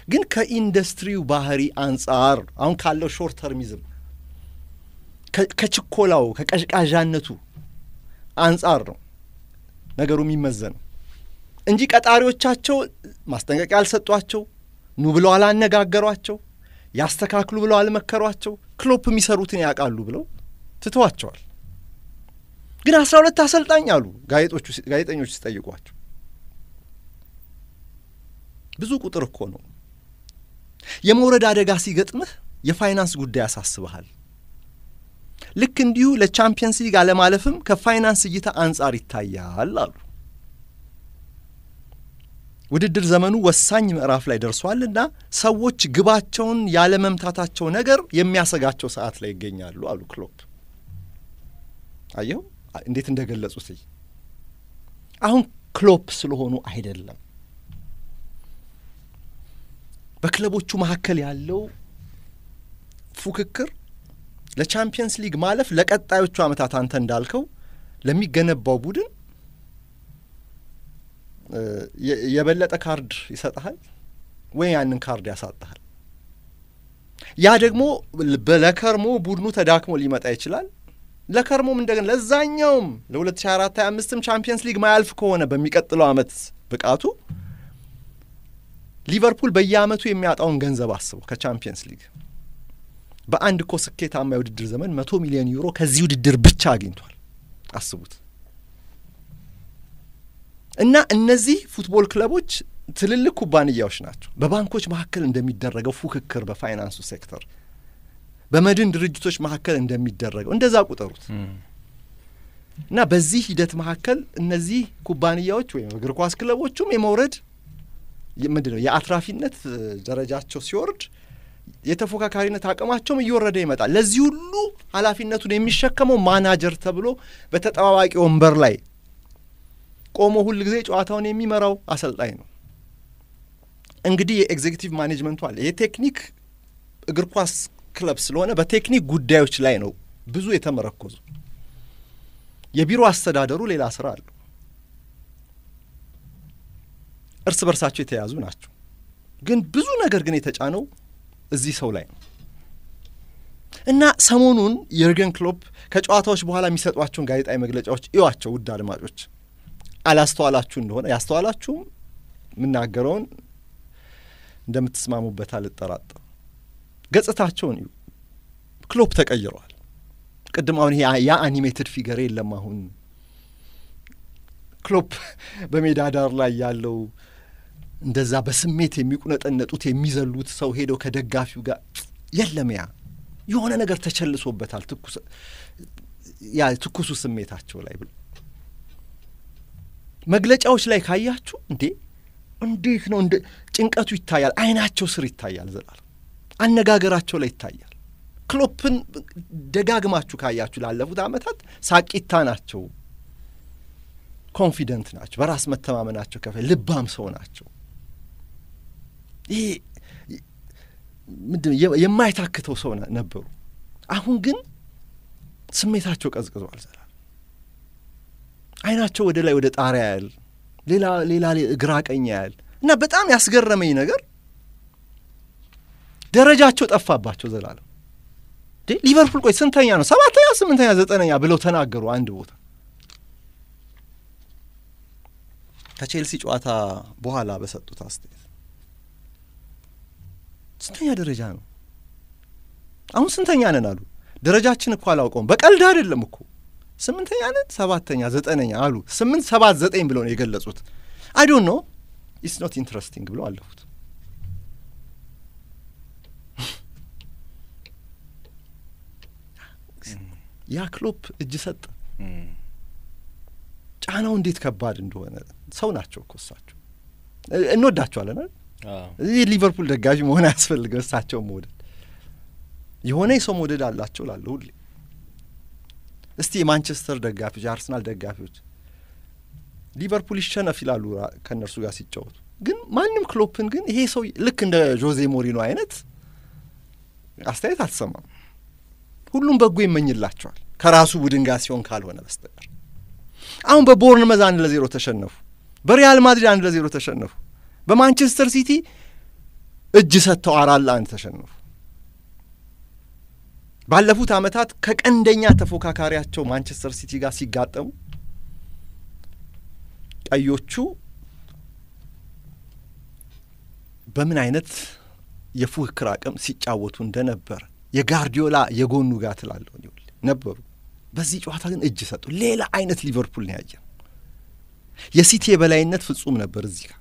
ግን ከኢንዱስትሪው ባህሪ አንጻር አሁን ካለው ሾርት ተርሚዝም ከችኮላው ከቀዥቃዣነቱ አንጻር ነው ነገሩ የሚመዘነው እንጂ ቀጣሪዎቻቸው ማስጠንቀቂያ አልሰጧቸው፣ ኑ ብለው አላነጋገሯቸው፣ ያስተካክሉ ብለው አልመከሯቸው፣ ክሎፕ የሚሰሩትን ያውቃሉ ብለው ትተዋቸዋል። ግን 12 አሰልጣኝ አሉ ጋዜጠኞች ሲጠይቋቸው። ብዙ ቁጥር እኮ ነው። የመውረድ አደጋ ሲገጥምህ የፋይናንስ ጉዳይ ያሳስበሃል። ልክ እንዲሁ ለቻምፒየንስ ሊግ አለማለፍም ከፋይናንስ እይታ አንጻር ይታያል አሉ። ውድድር ዘመኑ ወሳኝ ምዕራፍ ላይ ደርሷልና ሰዎች ግባቸውን ያለ መምታታቸው ነገር የሚያሰጋቸው ሰዓት ላይ ይገኛሉ አሉ ክሎፕ። አየው እንዴት እንደገለጹት። አሁን ክሎፕ ስለሆኑ አይደለም፣ በክለቦቹ መካከል ያለው ፉክክር ለቻምፒየንስ ሊግ ማለፍ ለቀጣዮቹ አመታት አንተ እንዳልከው ለሚገነባው ቡድን የበለጠ ካርድ ይሰጣል ወይ ያንን ካርድ ያሳጣል። ያ ደግሞ ለከርሞ ቡድኑ ተዳክሞ ሊመጣ ይችላል። ለከርሞም እንደገና ለዛኛውም ለ2024-25ም ቻምፒየንስ ሊግ ማያልፍ ከሆነ በሚቀጥለው አመት ብቃቱ ሊቨርፑል በየአመቱ የሚያጣውን ገንዘብ አስበው ከቻምፒየንስ ሊግ በአንድ እኮ ስኬታማ የውድድር ዘመን 100 ሚሊዮን ዩሮ ከዚህ ውድድር ብቻ አግኝቷል። አስቡት። እና እነዚህ ፉትቦል ክለቦች ትልልቅ ኩባንያዎች ናቸው። በባንኮች መካከል እንደሚደረገው ፉክክር በፋይናንሱ ሴክተር በመድን ድርጅቶች መካከል እንደሚደረገው እንደዛ ቁጠሩት። እና በዚህ ሂደት መካከል እነዚህ ኩባንያዎች ወይም እግር ኳስ ክለቦቹም የመውረድ ምንድነው የአትራፊነት ደረጃቸው ሲወርድ የተፎካካሪነት አቅማቸውም እየወረደ ይመጣል። ለዚህ ሁሉ ኃላፊነቱን የሚሸከመው ማናጀር ተብሎ በተጠባባቂ ወንበር ላይ ቆሞ ሁሉ ጊዜ ጨዋታውን የሚመራው አሰልጣኝ ነው። እንግዲህ የኤግዜክቲቭ ማኔጅመንቱ አለ። የቴክኒክ እግር ኳስ ክለብ ስለሆነ በቴክኒክ ጉዳዮች ላይ ነው ብዙ የተመረኮዙ። የቢሮ አስተዳደሩ ሌላ ስራ አለው። እርስ በርሳቸው የተያዙ ናቸው። ግን ብዙ ነገር ግን የተጫነው እዚህ ሰው ላይ ነው። እና ሰሞኑን የርገን ክሎፕ ከጨዋታዎች በኋላ የሚሰጧቸውን ጋዜጣዊ መግለጫዎች እዩዋቸው ውድ አድማጮች። አላስተዋላችሁ እንደሆነ ያስተዋላችሁም ምናገረውን እንደምትስማሙበት አልጠራጠር። ገጽታቸውን እዩ። ክሎፕ ተቀይረዋል። ቅድም አሁን ያ አኒሜትድ ፊገር የለም። አሁን ክሎፕ በሜዳ ዳር ላይ ያለው እንደዛ በስሜት የሚቁነጠነጡት የሚዘሉት ሰው ሄደው ከደጋፊው ጋር የለም። ያ የሆነ ነገር ተቸልሶበታል። ትኩሱ ስሜታቸው ላይ ብሎ መግለጫዎች ላይ ካያችሁ እንዴት ነው ጭንቀቱ ይታያል። አይናቸው ስር ይታያል። ዘላለም አነጋገራቸው ላይ ይታያል። ክሎፕን ደጋግማችሁ ካያችሁ ላለፉት ዓመታት ሳቂታ ናቸው፣ ኮንፊደንት ናቸው፣ በራስ መተማመናቸው ከፍ ልባም ሰው ናቸው። ይሄ ምንድን የማይታክተው ሰው ነበሩ። አሁን ግን ስሜታቸው ቀዝቅዟል። ዘላለም አይናቸው ወደ ላይ ወደ ጣሪያ ያል ሌላ ግራ ቀኝ ያል እና በጣም ያስገረመኝ ነገር ደረጃቸው ጠፋባቸው። ዘላለም ሊቨርፑል ቆይ ስንተኛ ነው? 7ኛ 8ኛ 9ኛ ብለው ተናገሩ አንድ ቦታ። ከቼልሲ ጨዋታ በኋላ በሰጡት አስተያየት ስንተኛ ደረጃ ነው? አሁን ስንተኛ ነን አሉ። ደረጃችን እኮ አላውቀውም፣ በቀልድ አይደለም እኮ 8ኛ ነን 7ኛ 9ኛ አሉ። 8 7 9 ብለው ነው የገለጹት። አይ ዶንት ኖ ኢትስ ኖት ኢንትረስቲንግ ብለው አለፉት። ያ ክሎፕ እጅ ሰጠ። ጫናው እንዴት ከባድ እንደሆነ ሰው ናቸው እኮ እሳቸው። እንወዳቸዋለን አይደል? እዚህ ሊቨርፑል ደጋፊ መሆን አያስፈልግም። እሳቸው መውደድ የሆነ የሰው መውደድ አላቸው እላለሁ ሁሌ። እስቲ የማንቸስተር ደጋፊዎች፣ የአርሰናል ደጋፊዎች ሊቨርፑል ይሸነፍ ይላሉ ከእነርሱ ጋር ሲጫወቱ። ግን ማንም ክሎፕን ግን ይሄ ሰው ልክ እንደ ጆዜ ሞሪኖ አይነት አስተያየት አትሰማም። ሁሉም በጎ ይመኝላቸዋል ከራሱ ቡድን ጋር ሲሆን ካልሆነ በስተቀር። አሁን በቦርንመዝ 1-0 ተሸነፉ፣ በሪያል ማድሪድ 1-0 ተሸነፉ፣ በማንቸስተር ሲቲ እጅ ሰጥተው 4-1 ተሸነፉ። ባለፉት ዓመታት ከቀንደኛ ተፎካካሪያቸው ማንቸስተር ሲቲ ጋር ሲጋጠሙ ቀዮቹ በምን አይነት የፉክክር አቅም ሲጫወቱ እንደነበር የጋርዲዮላ የጎኑ ጋር ትላለሁ ነበሩ። በዚህ ጨዋታ ግን እጅ ሰጡ። ሌላ አይነት ሊቨርፑል ነው ያየው። የሲቲ የበላይነት ፍጹም ነበር እዚህ ጋር።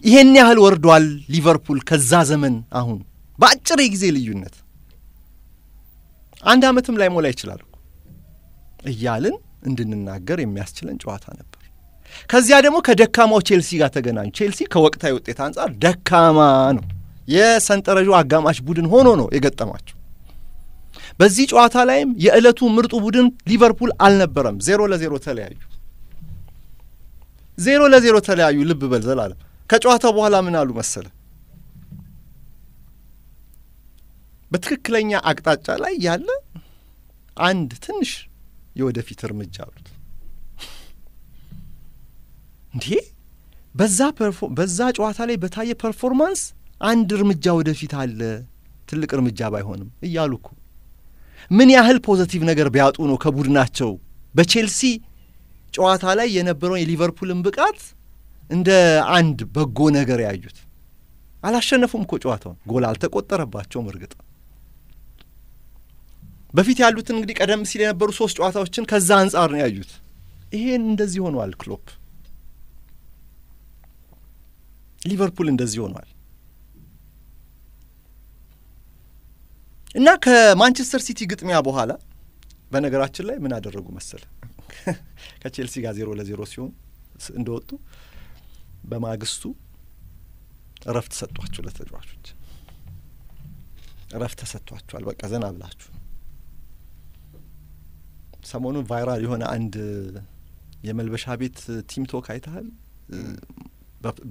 ይሄን ያህል ወርዷል ሊቨርፑል ከዛ ዘመን አሁን በአጭር የጊዜ ልዩነት 1 ዓመትም ላይ ሞላ ይችላል እያልን እንድንናገር የሚያስችለን ጨዋታ ነበር። ከዚያ ደግሞ ከደካማው ቼልሲ ጋር ተገናኙ። ቼልሲ ከወቅታዊ ውጤት አንጻር ደካማ ነው፣ የሰንጠረዡ አጋማሽ ቡድን ሆኖ ነው የገጠማቸው። በዚህ ጨዋታ ላይም የዕለቱ ምርጡ ቡድን ሊቨርፑል አልነበረም። 0-0 ተለያዩ። 0-0 ተለያዩ። ልብ በል ዘላለም። ከጨዋታው በኋላ ምን አሉ መሰለ? በትክክለኛ አቅጣጫ ላይ ያለ አንድ ትንሽ የወደፊት እርምጃ አሉት። እንዴ በዛ ጨዋታ ላይ በታየ ፐርፎርማንስ አንድ እርምጃ ወደፊት አለ፣ ትልቅ እርምጃ ባይሆንም እያሉ እኮ ምን ያህል ፖዚቲቭ ነገር ቢያጡ ነው ከቡድናቸው በቼልሲ ጨዋታ ላይ የነበረውን የሊቨርፑልን ብቃት እንደ አንድ በጎ ነገር ያዩት። አላሸነፉም እኮ ጨዋታውን፣ ጎል አልተቆጠረባቸውም። እርግጥ በፊት ያሉትን እንግዲህ ቀደም ሲል የነበሩ 3 ጨዋታዎችን ከዛ አንጻር ነው ያዩት። ይሄን እንደዚህ ሆኗል ክሎፕ። ሊቨርፑል እንደዚህ ሆኗል እና ከማንቸስተር ሲቲ ግጥሚያ በኋላ በነገራችን ላይ ምን አደረጉ መሰለ? ከቼልሲ ጋር 0-0 ሲሆን እንደወጡ በማግስቱ እረፍት ሰጧቸው ለተጫዋቾች። እረፍት ተሰጥቷቸዋል። በቃ ዘና ብላችሁ። ሰሞኑን ቫይራል የሆነ አንድ የመልበሻ ቤት ቲም ቶክ አይተሃል?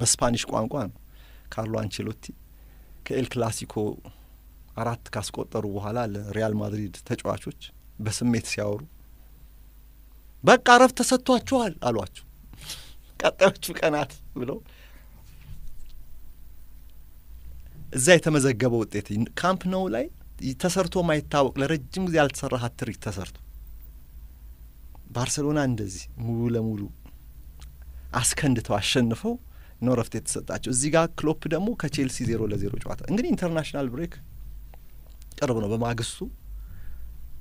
በስፓኒሽ ቋንቋ ነው። ካርሎ አንቼሎቲ ከኤል ክላሲኮ 4 ካስቆጠሩ በኋላ ለሪያል ማድሪድ ተጫዋቾች በስሜት ሲያወሩ በቃ እረፍት ተሰጥቷቸዋል አሏቸው ቀጣዮቹ ቀናት ብለው። እዛ የተመዘገበው ውጤት ካምፕ ነው ላይ ተሰርቶ ማይታወቅ ለረጅም ጊዜ ያልተሰራ ሀትሪክ ተሰርቶ ባርሴሎና እንደዚህ ሙሉ ለሙሉ አስከንድተው አሸንፈው ነው እረፍት የተሰጣቸው። እዚህ ጋር ክሎፕ ደግሞ ከቼልሲ 0-0 ጨዋታ እንግዲህ ኢንተርናሽናል ብሬክ ቅርብ ነው። በማግስቱ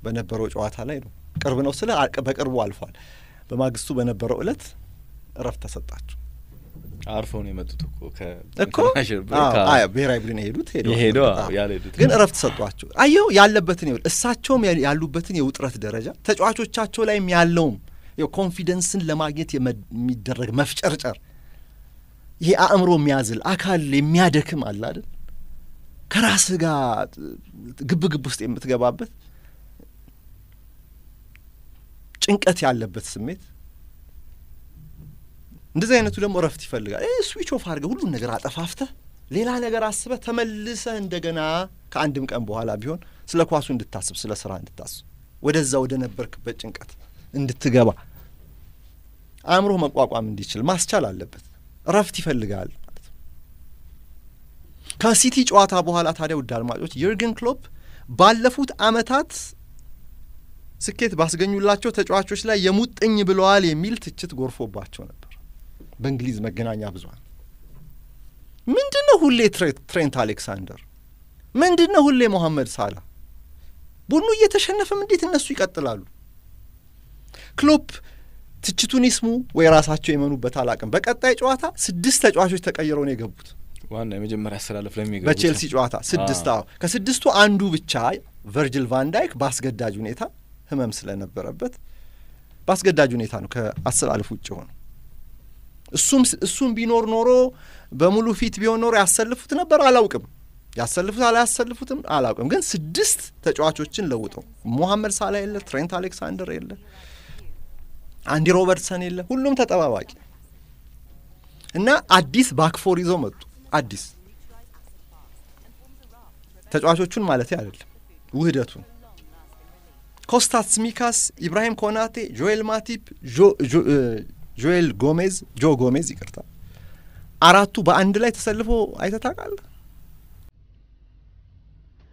በነበረው ጨዋታ ላይ ነው። ቅርብ ነው ስለ በቅርቡ አልፏል። በማግስቱ በነበረው እለት እረፍት ተሰጣቸው። አርፈው ነው የመጡት እኮ ብሔራዊ ቡድን ሄዱት ያለዱት ግን እረፍት ተሰጧቸው። አየው ያለበትን ይወል እሳቸውም ያሉበትን የውጥረት ደረጃ ተጫዋቾቻቸው ላይም ያለውም ኮንፊደንስን ለማግኘት የሚደረግ መፍጨርጨር፣ ይሄ አእምሮ የሚያዝል አካል የሚያደክም አለ አይደል? ከራስ ጋር ግብ ውስጥ የምትገባበት ጭንቀት ያለበት ስሜት እንደዚህ አይነቱ ደግሞ ረፍት ይፈልጋል። ስዊች ኦፍ አድርገህ ሁሉን ነገር አጠፋፍተህ ሌላ ነገር አስበህ ተመልሰህ እንደገና ከአንድም ቀን በኋላ ቢሆን ስለ ኳሱ እንድታስብ ስለ ስራ እንድታስብ ወደዛ ወደ ነበርክበት ጭንቀት እንድትገባ አእምሮ መቋቋም እንዲችል ማስቻል አለበት። ረፍት ይፈልጋል ማለት ነው። ከሲቲ ጨዋታ በኋላ ታዲያ ውድ አድማጮች ዩርገን ክሎፕ ባለፉት አመታት ስኬት ባስገኙላቸው ተጫዋቾች ላይ የሙጥኝ ብለዋል የሚል ትችት ጎርፎባቸው ነበር በእንግሊዝ መገናኛ ብዙሃን። ምንድነው ሁሌ ትሬንት አሌክሳንደር፣ ምንድነው ሁሌ ሞሐመድ ሳላ? ቡድኑ እየተሸነፈም እንዴት እነሱ ይቀጥላሉ? ክሎፕ ትችቱን ይስሙ ወይ ራሳቸው የመኑበት አላቅም። በቀጣይ ጨዋታ 6 ተጫዋቾች ተቀይረው ነው የገቡት። ዋና የመጀመሪያ አስተላለፍ ላይ የሚገቡት በቼልሲ ጨዋታ 6 ከ6ቱ አንዱ ብቻ ቨርጂል ቫን ዳይክ ባስገዳጅ ሁኔታ ህመም ስለነበረበት ባስገዳጅ ሁኔታ ነው ከአስተላለፍ ውጭ ሆነ። እሱም ቢኖር ኖሮ በሙሉ ፊት ቢሆን ኖሮ ያሰልፉት ነበር አላውቅም። ያሰልፉት አላያሰልፉትም አላውቅም። ግን 6 ተጫዋቾችን ለውጠው ሞሐመድ ሳላ የለ፣ ትሬንት አሌክሳንደር የለ፣ አንዲ ሮበርትሰን የለ፣ ሁሉም ተጠባባቂ እና አዲስ ባክፎር ይዘው መጡ። አዲስ ተጫዋቾቹን ማለት አይደለም ውህደቱን ኮስታስ ሚካስ፣ ኢብራሂም ኮናቴ፣ ጆኤል ማቲፕ፣ ጆ ጎሜዝ ይቅርታ፣ 4ቱ በአንድ ላይ ተሰልፎ አይተታቃል።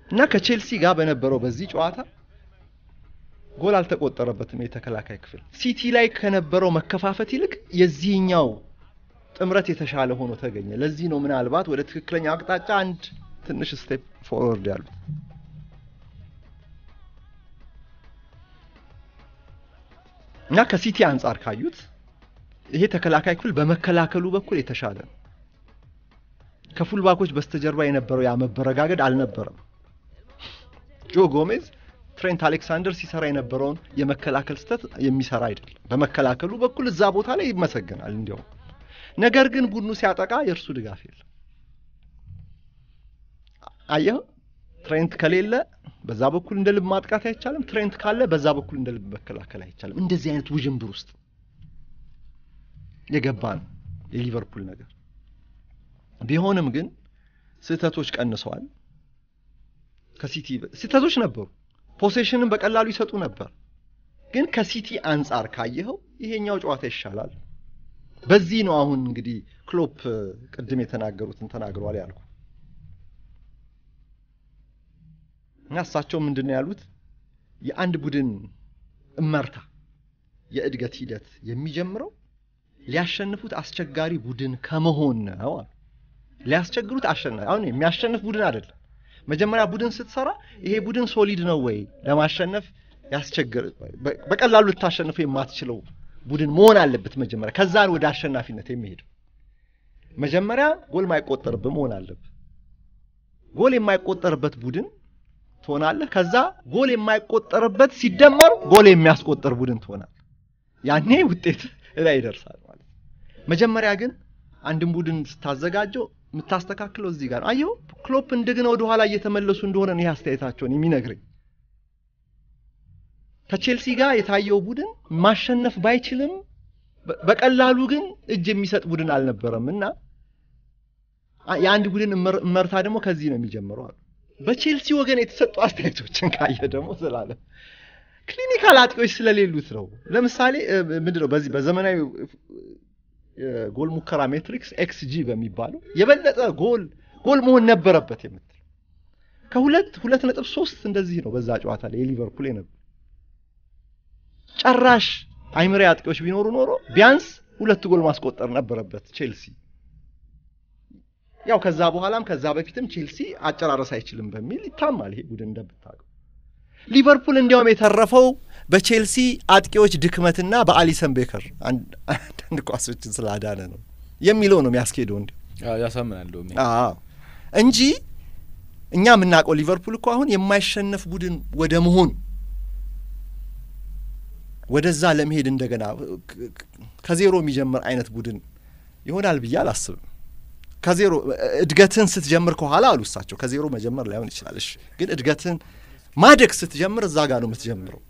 እና ከቼልሲ ጋር በነበረው በዚህ ጨዋታ ጎል አልተቆጠረበትም የተከላካይ ክፍል። ሲቲ ላይ ከነበረው መከፋፈት ይልቅ የዚህኛው ጥምረት የተሻለ ሆኖ ተገኘ። ለዚህ ነው ምናልባት ወደ ትክክለኛ አቅጣጫ አንድ ትንሽ ስቴፕ ፎርወርድ ያሉት። እና ከሲቲ አንጻር ካዩት ይሄ ተከላካይ ክፍል በመከላከሉ በኩል የተሻለ ነው። ከፉልባኮች በስተጀርባ የነበረው ያ መበረጋገድ አልነበረም። ጆ ጎሜዝ ትሬንት አሌክሳንደር ሲሰራ የነበረውን የመከላከል ስህተት የሚሰራ አይደለም። በመከላከሉ በኩል እዛ ቦታ ላይ ይመሰገናል እንዲያው። ነገር ግን ቡድኑ ሲያጠቃ የእርሱ ድጋፍ የለም። አየህ፣ ትሬንት ከሌለ በዛ በኩል እንደ ልብ ማጥቃት አይቻልም። ትሬንት ካለ በዛ በኩል እንደ ልብ መከላከል አይቻልም። እንደዚህ አይነት ውዥንብር ውስጥ የገባ ነው የሊቨርፑል ነገር። ቢሆንም ግን ስህተቶች ቀንሰዋል። ከሲቲ ስህተቶች ነበሩ። ፖሴሽንን በቀላሉ ይሰጡ ነበር። ግን ከሲቲ አንጻር ካየኸው ይሄኛው ጨዋታ ይሻላል። በዚህ ነው አሁን እንግዲህ ክሎፕ ቅድም የተናገሩትን ተናግረዋል ያልኩ። እና እሳቸው ምንድነው ያሉት? የአንድ ቡድን እመርታ የእድገት ሂደት የሚጀምረው ሊያሸንፉት አስቸጋሪ ቡድን ከመሆን ነው አሉ። ሊያስቸግሩት አሸናፊ አሁን የሚያሸንፍ ቡድን አይደለም። መጀመሪያ ቡድን ስትሰራ ይሄ ቡድን ሶሊድ ነው ወይ ለማሸነፍ ያስቸግር በቀላሉ ልታሸንፈው የማትችለው ቡድን መሆን አለበት መጀመሪያ። ከዛ ወደ አሸናፊነት የሚሄድ መጀመሪያ ጎል ማይቆጠርበት መሆን አለበት። ጎል የማይቆጠርበት ቡድን ትሆናለህ። ከዛ ጎል የማይቆጠርበት ሲደመር ጎል የሚያስቆጥር ቡድን ትሆናለህ። ያኔ ውጤት ላይ ይደርሳል ማለት። መጀመሪያ ግን አንድን ቡድን ስታዘጋጀው የምታስተካክለው እዚህ ጋር አየሁ። ክሎፕ እንደገና ወደ ኋላ እየተመለሱ እንደሆነ ነው ይሄ አስተያየታቸውን የሚነግረኝ። ከቼልሲ ጋር የታየው ቡድን ማሸነፍ ባይችልም በቀላሉ ግን እጅ የሚሰጥ ቡድን አልነበረምና የአንድ ቡድን መርታ ደግሞ ከዚህ ነው የሚጀምረው አሉ። በቼልሲ ወገን የተሰጡ አስተያየቶችን ካየ ደግሞ ስላለ ክሊኒካል አጥቂዎች ስለሌሉት ነው። ለምሳሌ ምንድነው በዚህ በዘመናዊ ጎል ሙከራ ሜትሪክስ ኤክስጂ በሚባለው የበለጠ ጎል መሆን ነበረበት የምትል ከ2.3 እንደዚህ ነው በዛ ጨዋታ ላይ የሊቨርፑል የነበረው። ጨራሽ አይምሬ አጥቂዎች ቢኖሩ ኖሮ ቢያንስ 2 ጎል ማስቆጠር ነበረበት ቼልሲ። ያው ከዛ በኋላም ከዛ በፊትም ቼልሲ አጨራረስ አይችልም በሚል ይታማል ይሄ ቡድን እንደምታውቀው። ሊቨርፑል እንዲያውም የተረፈው በቼልሲ አጥቂዎች ድክመትና በአሊሰን ቤከር አንድ ኳሶችን ስላዳነ ነው የሚለው ነው የሚያስኬደው እንዴ? ያሳምናል እንጂ እኛ የምናውቀው ሊቨርፑል እኮ አሁን የማይሸነፍ ቡድን ወደ መሆን ወደዛ ለመሄድ እንደገና ከዜሮ የሚጀምር አይነት ቡድን ይሆናል ብዬ አላስብም። ከዜሮ እድገትን ስትጀምር ከኋላ አሉ እሳቸው ከዜሮ መጀመር ላይሆን ይችላል እሺ ግን እድገትን ማደግ ስትጀምር እዛ ጋር ነው የምትጀምረው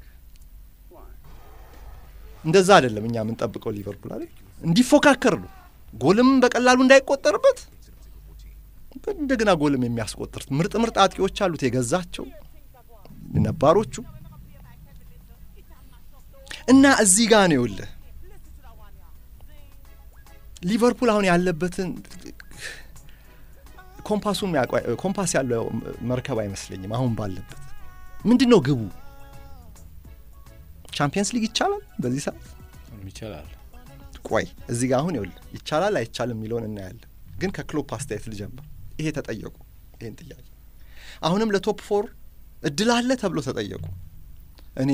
እንደዛ አይደለም እኛ ምን ጠብቀው ሊቨርፑል አይደል እንዲፎካከር ነው ጎልም በቀላሉ እንዳይቆጠርበት እንደገና ጎልም የሚያስቆጥር ምርጥ አጥቂዎች አሉት የገዛቸው ነባሮቹ እና እዚህ ጋር ነው ይውል ሊቨርፑል አሁን ያለበትን ኮምፓስ ያለው መርከብ አይመስለኝም አሁን ባለበት ምንድነው ግቡ ቻምፒየንስ ሊግ ይቻላል በዚህ ሰዓት ይቻላል ቆይ እዚህ ጋር አሁን ይውል ይቻላል አይቻልም የሚለውን እናያለን ግን ከክሎፕ አስተያየት ልጀምር ይሄ ተጠየቁ ይሄን ጥያቄ አሁንም ለቶፕ 4 እድል አለ ተብሎ ተጠየቁ እኔ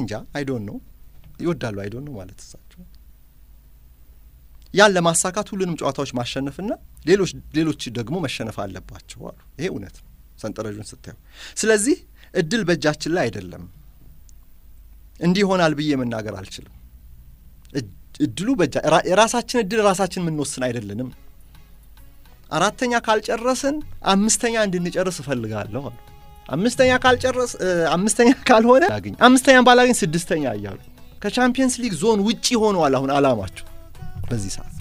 እንጃ አይ ዶንት ኖ ይወዳሉ አይ ዶንት ኖ ማለት እሳቸው ያን ለማሳካት ሁሉንም ጨዋታዎች ማሸነፍና ሌሎች ደግሞ መሸነፍ አለባቸው አሉ ይሄ እውነት ነው ሰንጠረዡን ስታዩ ስለዚህ እድል በእጃችን ላይ አይደለም እንዲህ ይሆናል ብዬ መናገር አልችልም እድሉ የራሳችን እድል ራሳችን ምንወስን አይደለንም አራተኛ ካልጨረስን አምስተኛ እንድንጨርስ እፈልጋለሁ አሉ አምስተኛ ካልሆነ አምስተኛ ባላገኝ ስድስተኛ እያሉ ከቻምፒየንስ ሊግ ዞን ውጪ ሆነዋል አሁን አላማቸው በዚህ ሰዓት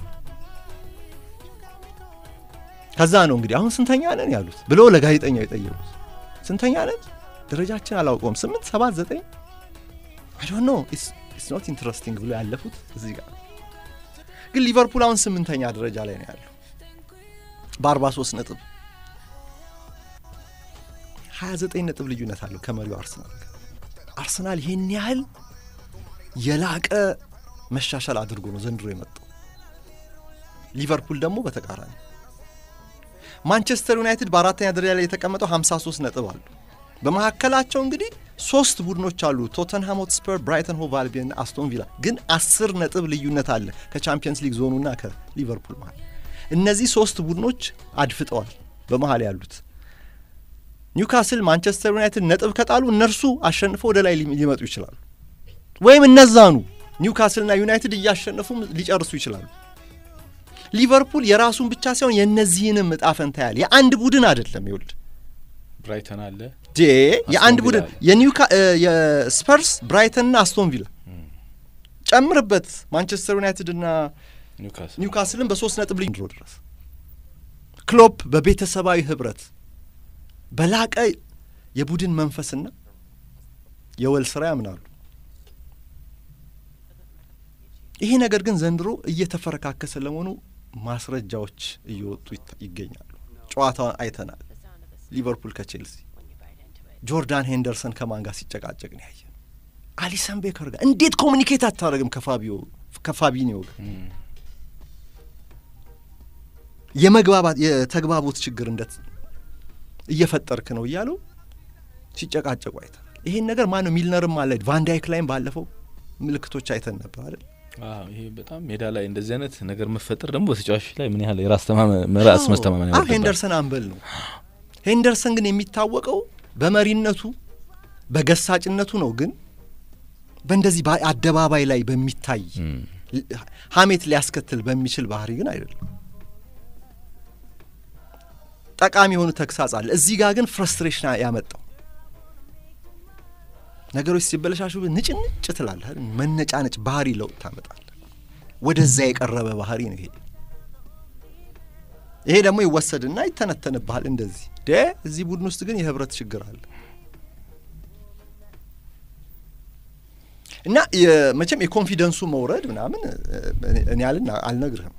ከዛ ነው እንግዲህ አሁን ስንተኛ ነን ያሉት ብሎ ለጋዜጠኛው የጠየቁት ስንተኛ ነን ደረጃችን አላውቀውም 8 7 9 I don't know it's not interesting ብሎ ያለፉት እዚህ ጋር ግን ሊቨርፑል አሁን 8ኛ ደረጃ ላይ ነው ያለው በ43 ነጥብ 29 ነጥብ ልዩነት አለው ከመሪው አርሰናል ይሄን ያህል የላቀ መሻሻል አድርጎ ነው ዘንድሮ የመጣው ሊቨርፑል ደግሞ በተቃራኒ ማንቸስተር ዩናይትድ በአራተኛ ደረጃ ላይ የተቀመጠው 53 ነጥብ አለው በመሐከላቸው እንግዲህ 3 ቡድኖች አሉ ቶተንሃም ሆትስፐር ብራይተን ሆቭ አልቢዮን አስቶን ቪላ ግን 10 ነጥብ ልዩነት አለ ከቻምፒየንስ ሊግ ዞኑና ከሊቨርፑል ማለት እነዚህ 3 ቡድኖች አድፍጠዋል በመሃል ያሉት ኒውካስል ማንቸስተር ዩናይትድ ነጥብ ከጣሉ እነርሱ አሸንፈው ወደ ላይ ሊመጡ ይችላሉ ወይም እነዛኑ ኒውካስልና ዩናይትድ እያሸነፉ ሊጨርሱ ይችላሉ ሊቨርፑል የራሱን ብቻ ሳይሆን የነዚህንም ጣፈንታ ያለ የአንድ ቡድን አይደለም ይወልድ ብራይተን አለ የአንድ ቡድን የስፐርስ ብራይተንና አስቶን ቪላ ጨምርበት ማንቸስተር ዩናይትድና ኒውካስልን በ3 ነጥብ ልዩነት ድረስ ክሎፕ በቤተሰባዊ ህብረት በላቀ የቡድን መንፈስና የወል ስራ ያምናሉ ይሄ ነገር ግን ዘንድሮ እየተፈረካከሰ ለመሆኑ ማስረጃዎች እየወጡ ይገኛሉ ጨዋታውን አይተናል ሊቨርፑል ከቼልሲ ጆርዳን ሄንደርሰን ከማን ጋር ሲጨቃጨቅ ነው ያየን አሊሰን ቤከር ጋር እንዴት ኮሙኒኬት አታረግም ከፋቢኒዮ ጋር የተግባቦት ችግር እንደት እየፈጠርክ ነው ይያሉ ሲጨቃጨቁ አይተናል ይሄን ነገር ማን ነው ሚልነርም አለ ቫን ዳይክ ላይም ባለፈው ምልክቶች አይተን ነበር አይደል ይሄ በጣም ሜዳ ላይ እንደዚህ አይነት ነገር መፈጠር ደግሞ በተጫዋቾች ላይ ምን ያህል ራስ መስተማመን ያለው ሄንደርሰን አንበል ነው ሄንደርሰን ግን የሚታወቀው በመሪነቱ በገሳጭነቱ ነው ግን በእንደዚህ በአደባባይ ላይ በሚታይ ሀሜት ሊያስከትል በሚችል ባህሪ ግን አይደለም ጠቃሚ የሆኑ ተግሳጽ አለ እዚህ ጋር ግን ፍረስትሬሽን ያመጣው ነገሮች ሲበለሻሹ ንጭንጭ ትላለህ መነጫነጭ ባህሪ ለውጥ ታመጣለህ ወደዛ የቀረበ ባህሪ ነው ይሄ ደግሞ ይወሰድና ይተነተንብሃል እንደዚህ እዚህ ቡድን ውስጥ ግን የህብረት ችግር አለ እና መቼም የኮንፊደንሱ መውረድ ምናምን እኔ አልነግርህም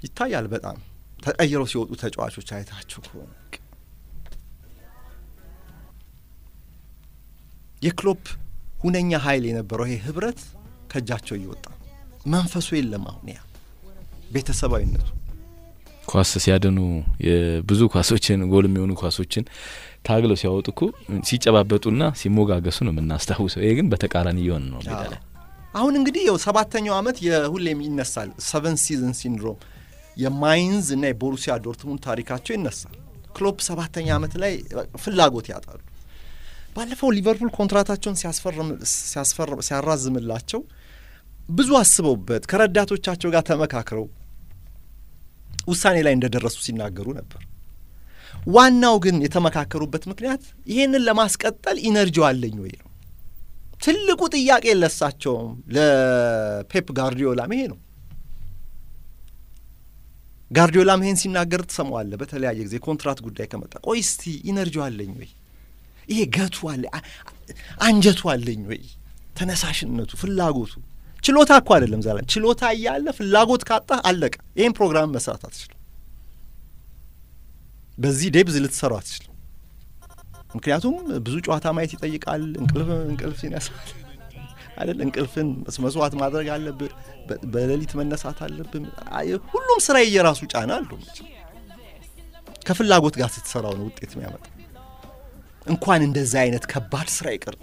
ይታያል በጣም ተቀይረው ሲወጡ ተጫዋቾች አይታችሁ ከሆነ የክሎፕ ሁነኛ ኃይል የነበረው ይሄ ህብረት ከጃቸው ይወጣ መንፈሱ የለም አሁን ያ ቤተሰባዊነቱ ኳስ ሲያደኑ የብዙ ኳሶችን ጎል የሚሆኑ ኳሶችን ታግለው ሲያወጡኩ ሲጨባበጡና ሲሞጋገሱ ነው የምናስታውሰው ይሄ ግን በተቃራኒ ይሆን ነው ሜዳ ላይ አሁን እንግዲህ ያው 7ኛው አመት የሁሌም ይነሳል 7 ሲዝን ሲንድሮም የማይንዝ እና የቦሩሲያ ዶርትሙንድ ታሪካቸው ይነሳል ክሎፕ 7ኛ አመት ላይ ፍላጎት ያጣሉ ባለፈው ሊቨርፑል ኮንትራታቸውን ሲያራዝምላቸው ብዙ አስበውበት ከረዳቶቻቸው ጋር ተመካክረው ውሳኔ ላይ እንደደረሱ ሲናገሩ ነበር። ዋናው ግን የተመካከሩበት ምክንያት ይሄንን ለማስቀጠል ኢነርጂው አለኝ ወይ ነው ትልቁ ጥያቄ። ለሳቸውም ለፔፕ ጋርዲዮላም ይሄ ነው። ጋርዲዮላም ይሄን ሲናገር ትሰማዋለህ በተለያየ ጊዜ ኮንትራት ጉዳይ ከመጣ ቆይ እስቲ ኢነርጂው አለኝ ወይ፣ ይሄ ገቱ አለ አንጀቱ አለኝ ወይ፣ ተነሳሽነቱ፣ ፍላጎቱ። ችሎታ እኮ አይደለም ዛሬ ችሎታ እያለ ፍላጎት ካጣህ አለቀ። ይሄን ፕሮግራም መስራት አትችልም። በዚህ ዴብዝ ልትሰራው አትችልም። ምክንያቱም ብዙ ጨዋታ ማየት ይጠይቃል። እንቅልፍ ይነሳል አይደል? እንቅልፍን መስዋዕት ማድረግ አለብህ። በሌሊት መነሳት አለብህ። ሁሉም ስራ የራሱ ጫና አለው። ከፍላጎት ጋር ስትሰራው ነው ውጤት የሚያመጣ። እንኳን እንደዛ አይነት ከባድ ስራ ይቅር፣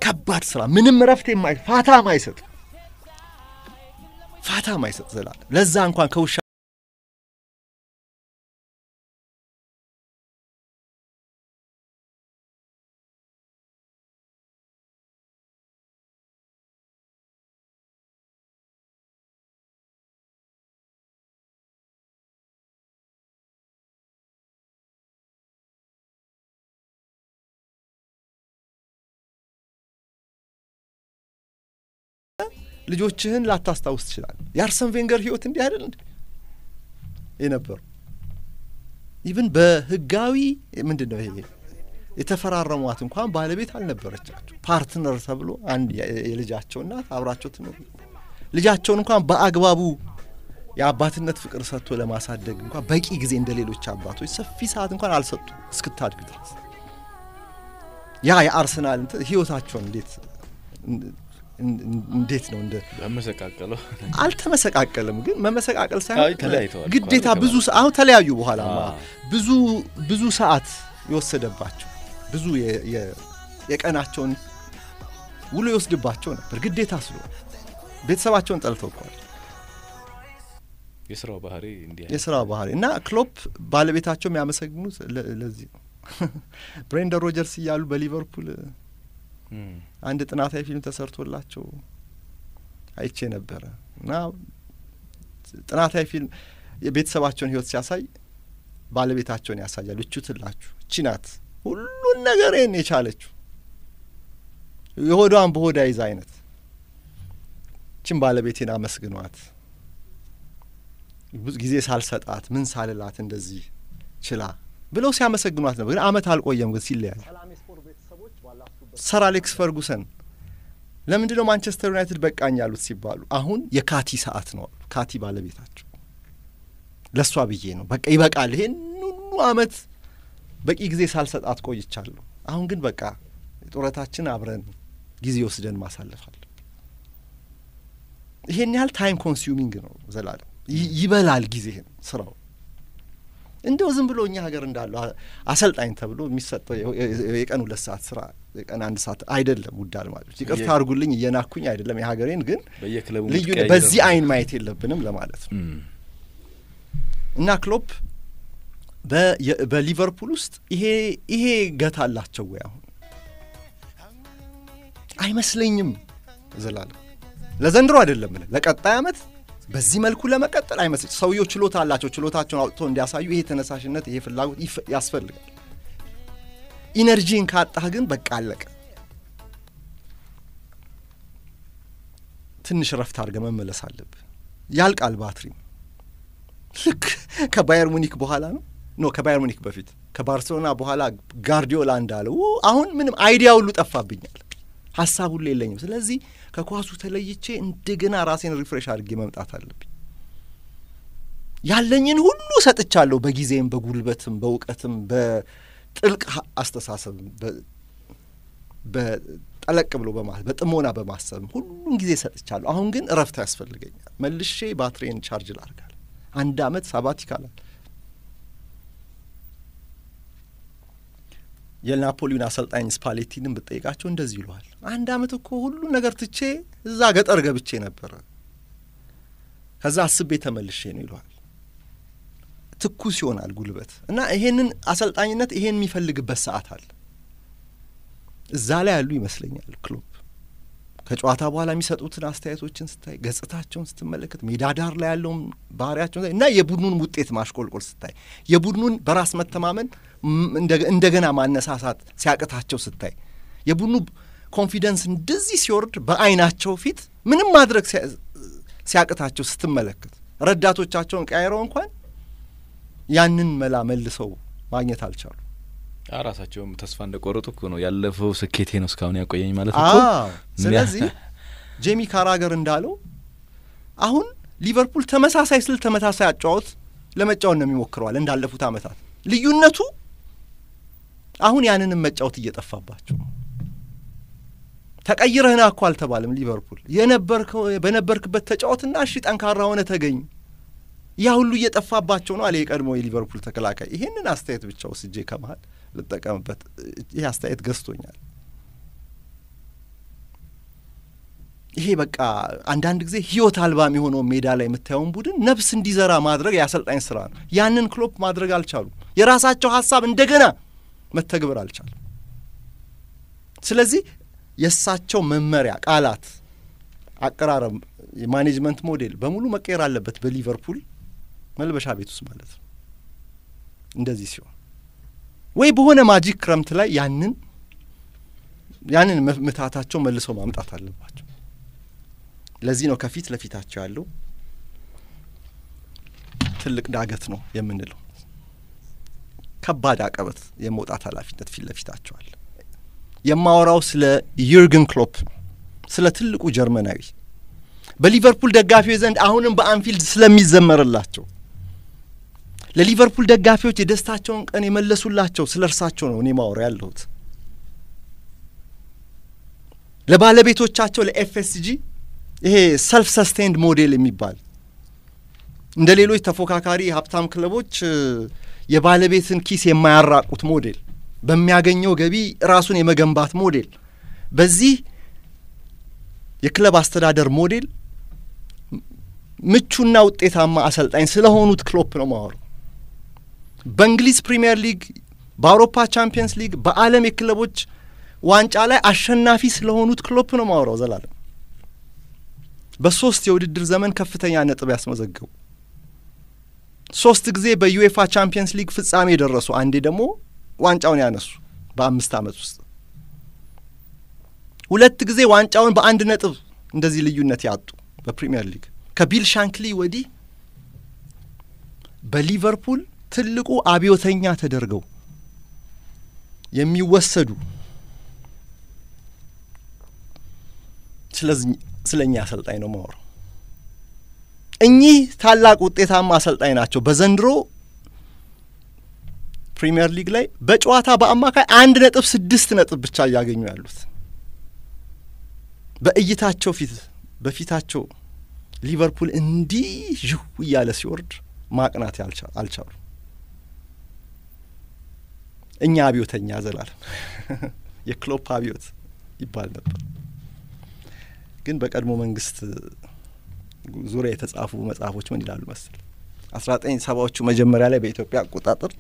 ከባድ ስራ ምንም ረፍት ፋታ ማይሰጥ ዘላለም ለዛ እንኳን ከውሻ ልጆችህን ላታስታውስ ይችላል። የአርሰን ቬንገር ህይወት እንዲህ አይደል እንዴ የነበረው? ኢቭን በህጋዊ ምንድነው ይሄ የተፈራረሟት እንኳን ባለቤት አልነበረቻቸው። ፓርትነር ተብሎ አንድ የልጃቸው እናት አብራቸው ትኖር። ልጃቸውን እንኳን በአግባቡ የአባትነት ፍቅር ሰጥቶ ለማሳደግ እንኳን በቂ ጊዜ እንደሌሎች አባቶች ሰፊ ሰዓት እንኳን አልሰጡ እስክታድግ ድረስ። ያ የአርሰናል ህይወታቸው እንዴት ነው እንደ መመሰቃቀለው አልተመሰቃቀለም። ግን መመሰቃቀል ሳይሆን ግዴታ ብዙ አሁን ተለያዩ በኋላ ብዙ ሰዓት ይወሰደባቸው ብዙ የቀናቸውን ውሎ ይወስድባቸው ነበር። ግዴታ ስለሆነ ቤተሰባቸውን ጠልተው ቆል የሥራው ባህሪ እና ክሎፕ ባለቤታቸው የሚያመሰግኑት ለዚህ ነው። ብሬንደን ሮጀርስ እያሉ በሊቨርፑል አንድ ጥናታዊ ፊልም ተሰርቶላቸው አይቼ ነበር እና ጥናታዊ ፊልም የቤተሰባቸውን ህይወት ሲያሳይ ባለቤታቸውን ያሳያል። እቹትላችሁ እቺ ናት ሁሉን ነገር የቻለችው የሆዷን በሆዳ ይዛ አይነት እቺን ባለቤቴን አመስግኗት ብዙ ጊዜ ሳልሰጣት ምን ሳልላት እንደዚህ ችላ ብለው ሲያመሰግኗት ነበር። ግን አመት አልቆየም ግን ሲለያዩ ሰር አሌክስ ፈርጉሰን ለምንድን ነው ማንቸስተር ዩናይትድ በቃኝ ያሉት ሲባሉ አሁን የካቲ ሰዓት ነው። ካቲ ባለቤታቸው ለሷ ብዬ ነው በቃ ይበቃል፣ ይሄን ሁሉ አመት በቂ ጊዜ ሳልሰጣት ቆይቻለሁ። አሁን ግን በቃ ጦረታችን አብረን ጊዜ ወስደን ማሳለፋለን። ይሄን ያህል ታይም ኮንሱሚንግ ነው ዘላለም ይበላል ጊዜህን ስራው። እንደው ዝም ብሎ እኛ ሀገር እንዳለው አሰልጣኝ ተብሎ የሚሰጠው የቀን 2 ሰዓት ስራ የቀን 1 ሰዓት አይደለም። ውዳል ማለት ይቅርታ አድርጉልኝ እየናኩኝ አይደለም የሀገሬን ግን ልዩ በዚህ አይን ማየት የለብንም ለማለት ነው። እና ክሎፕ በሊቨርፑል ውስጥ ይሄ ገታላቸው ወይ አሁን አይመስለኝም ዘላለም ለዘንድሮ አይደለም ለቀጣይ አመት በዚህ መልኩ ለመቀጠል አይመስል። ሰውየው ችሎታ አላቸው። ችሎታቸውን አውጥተው እንዲያሳዩ ይሄ ተነሳሽነት ይሄ ፍላጎት ያስፈልጋል። ኢነርጂን ካጣህ ግን በቃ አለቀ። ትንሽ ረፍት አድርገህ መመለስ አለብህ። ያልቃል ባትሪ። ልክ ከባየር ሙኒክ በኋላ ነው ከባየር ሙኒክ በፊት ከባርሴሎና በኋላ ጋርዲዮላ እንዳለው አሁን ምንም አይዲያ ሁሉ ጠፋብኛል፣ ሐሳብ ሁሉ የለኝም። ስለዚህ ከኳሱ ተለይቼ እንደገና ራሴን ሪፍሬሽ አድርጌ መምጣት አለብኝ። ያለኝን ሁሉ ሰጥቻለሁ፣ በጊዜም በጉልበትም በእውቀትም በጥልቅ አስተሳሰብም በጠለቅ ብሎ በጥሞና በማሰብም ሁሉን ጊዜ ሰጥቻለሁ። አሁን ግን እረፍት ያስፈልገኛል። መልሼ ባትሪን ቻርጅ ላድርጋል። 1 አመት ሳባቲካል የናፖሊዮን አሰልጣኝ ስፓሌቲንም ብትጠይቃቸው እንደዚህ ይሏል። 1 አመት እኮ ሁሉ ነገር ትቼ እዛ ገጠር ገብቼ ነበር፣ ከዛ አስቤ ተመልሼ ነው ይሏል። ትኩስ ይሆናል ጉልበት እና ይሄንን አሰልጣኝነት ይሄን የሚፈልግበት ሰዓት አለ። እዛ ላይ ያሉ ይመስለኛል ክሎፕ ከጨዋታ በኋላ የሚሰጡትን አስተያየቶችን ስታይ ገጽታቸውን ስትመለከት ሜዳ ዳር ላይ ያለውን ባህሪያቸውን እና የቡድኑን ውጤት ማሽቆልቆል ስታይ የቡድኑን በራስ መተማመን እንደገና ማነሳሳት ሲያቅታቸው ስታይ የቡድኑ ኮንፊደንስ እንደዚህ ሲወርድ በአይናቸው ፊት ምንም ማድረግ ሲያቅታቸው ስትመለከት ረዳቶቻቸውን ቀያይረው እንኳን ያንን መላ መልሰው ማግኘት አልቻሉ። ራሳቸውም ተስፋ እንደቆረጡ እኮ ነው ያለፈው ስኬቴ ነው እስካሁን ያቆየኝ ማለት እኮ። ስለዚህ ጄሚ ካራገር እንዳለው አሁን ሊቨርፑል ተመሳሳይ ስል ተመሳሳይ አጫዋት ለመጫወት ነው የሚሞክረዋል እንዳለፉት አመታት። ልዩነቱ አሁን ያንንም መጫወት እየጠፋባቸው ተቀይረህና እኮ አልተባለም ሊቨርፑል በነበርክበት ተጫወትና እሺ ጠንካራ ሆነ ተገኝ ያ ሁሉ እየጠፋባቸው ነው አለ የቀድሞ የሊቨርፑል ተከላካይ። ይሄንን አስተያየት ብቻ ወስጄ ከመሃል ልጠቀምበት። ይሄ አስተያየት ገዝቶኛል። ይሄ በቃ አንዳንድ ጊዜ ህይወት አልባ የሚሆነው ሜዳ ላይ የምታየውን ቡድን ነፍስ እንዲዘራ ማድረግ ያሰልጣኝ ስራ ነው። ያንን ክሎፕ ማድረግ አልቻሉም። የራሳቸው ሀሳብ እንደገና መተግበር አልቻሉም። ስለዚህ የእሳቸው መመሪያ ቃላት፣ አቀራረብ፣ የማኔጅመንት ሞዴል በሙሉ መቀየር አለበት በሊቨርፑል መልበሻ ቤት ውስጥ ማለት ነው። እንደዚህ ሲሆን ወይ በሆነ ማጂክ ክረምት ላይ ያንን ምታታቸው መልሰው ማምጣት አለባቸው። ለዚህ ነው ከፊት ለፊታቸው ያለው ትልቅ ዳገት ነው የምንለው። ከባድ አቀበት የመውጣት ኃላፊነት ፊት ለፊታቸው አለ። የማወራው ስለ ዩርገን ክሎፕ ስለ ትልቁ ጀርመናዊ በሊቨርፑል ደጋፊዎች ዘንድ አሁንም በአንፊልድ ስለሚዘመርላቸው ለሊቨርፑል ደጋፊዎች የደስታቸውን ቀን የመለሱላቸው ስለ እርሳቸው ነው እኔ ማወራ ያለሁት። ለባለቤቶቻቸው ለኤፍኤስጂ ይሄ ሰልፍ ሰስቴንድ ሞዴል የሚባል እንደ ሌሎች ተፎካካሪ ሀብታም ክለቦች የባለቤትን ኪስ የማያራቁት ሞዴል፣ በሚያገኘው ገቢ ራሱን የመገንባት ሞዴል፣ በዚህ የክለብ አስተዳደር ሞዴል ምቹና ውጤታማ አሰልጣኝ ስለሆኑት ክሎፕ ነው ማወራው። በእንግሊዝ ፕሪሚየር ሊግ፣ በአውሮፓ ቻምፒየንስ ሊግ፣ በዓለም የክለቦች ዋንጫ ላይ አሸናፊ ስለሆኑት ክሎፕ ነው ማወራው። ዘላለም በ3 የውድድር ዘመን ከፍተኛ ነጥብ ያስመዘገቡ 3 ጊዜ በዩኤፋ ቻምፒየንስ ሊግ ፍጻሜ የደረሱ አንዴ ደግሞ ዋንጫውን ያነሱ በ5 ዓመት ውስጥ 2 ጊዜ ዋንጫውን በ1 ነጥብ እንደዚህ ልዩነት ያጡ በፕሪሚየር ሊግ ከቢል ሻንክሊ ወዲህ በሊቨርፑል ትልቁ አብዮተኛ ተደርገው የሚወሰዱ ስለኛ አሰልጣኝ ነው ማወራው። እኚህ ታላቅ ውጤታማ አሰልጣኝ ናቸው። በዘንድሮ ፕሪሚየር ሊግ ላይ በጨዋታ በአማካይ 1.6 ነጥብ ብቻ እያገኙ ያሉት በእይታቸው በፊታቸው ሊቨርፑል እንዲህ ዥው እያለ ሲወርድ ማቅናት አልቻሉ። እኛ አብዮተኛ ዘላለም የክሎፕ አብዮት ይባል ነበር። ግን በቀድሞ መንግስት ዙሪያ የተጻፉ መጽሐፎች ምን ይላሉ መሰል 1970ዎቹ መጀመሪያ ላይ በኢትዮጵያ አቆጣጠር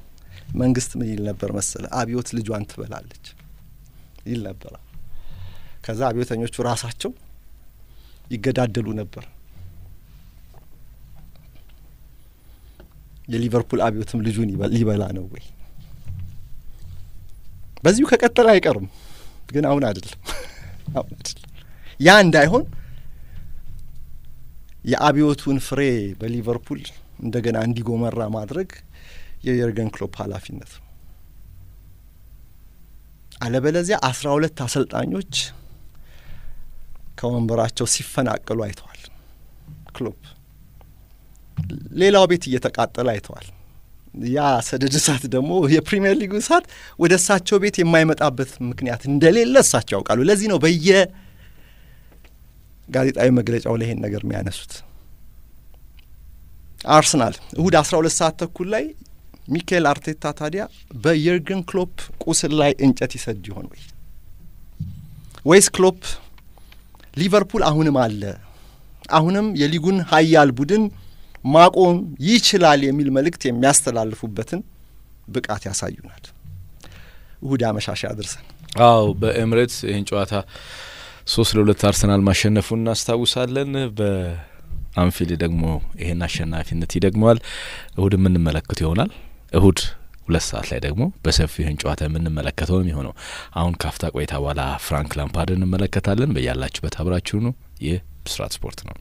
መንግስት ምን ይል ነበር መሰለ? አብዮት ልጇን ትበላለች ይል ነበር። ከዛ አብዮተኞቹ ራሳቸው ይገዳደሉ ነበር። የሊቨርፑል አብዮትም ልጁን ሊበላ ነው ወይ? በዚሁ ከቀጠለ አይቀርም። ግን አሁን አይደለም። ያ እንዳይሆን የአብዮቱን ፍሬ በሊቨርፑል እንደገና እንዲጎመራ ማድረግ የዩርገን ክሎፕ ኃላፊነት ነው። አለበለዚያ 12 አሰልጣኞች ከወንበራቸው ሲፈናቀሉ አይተዋል ክሎፕ። ሌላው ቤት እየተቃጠለ አይተዋል። ያ ሰደድ እሳት ደግሞ የፕሪሚየር ሊግ እሳት ወደ እሳቸው ቤት የማይመጣበት ምክንያት እንደሌለ እሳቸው ያውቃሉ። ለዚህ ነው ጋዜጣዊ መግለጫው ላይ ይሄን ነገር የሚያነሱት። አርሰናል እሁድ 12 ሰዓት ተኩል ላይ ሚኬል አርቴታ ታዲያ በዩርገን ክሎፕ ቁስል ላይ እንጨት ይሰድ ይሆን ወይ? ወይስ ክሎፕ ሊቨርፑል አሁንም አለ፣ አሁንም የሊጉን ኃያል ቡድን ማቆም ይችላል የሚል መልእክት የሚያስተላልፉበትን ብቃት ያሳዩናል። እሁድ አመሻሽ አድርሰን በኤምሬትስ ይህን ጨዋታ 3-2 አርሰናል ማሸነፉን እናስታውሳለን። በአንፊልድ ደግሞ ይሄን አሸናፊነት ይደግመዋል። እሁድ የምንመለከት ይሆናል። እሁድ 2 ሰዓት ላይ ደግሞ በሰፊው ይህን ጨዋታ የምንመለከተው ነው የሚሆነው። አሁን ካፍታ ቆይታ በኋላ ፍራንክ ላምፓርድን እንመለከታለን። በያላችሁበት አብራችሁ ነው። ይህ ብስራት ስፖርት ነው።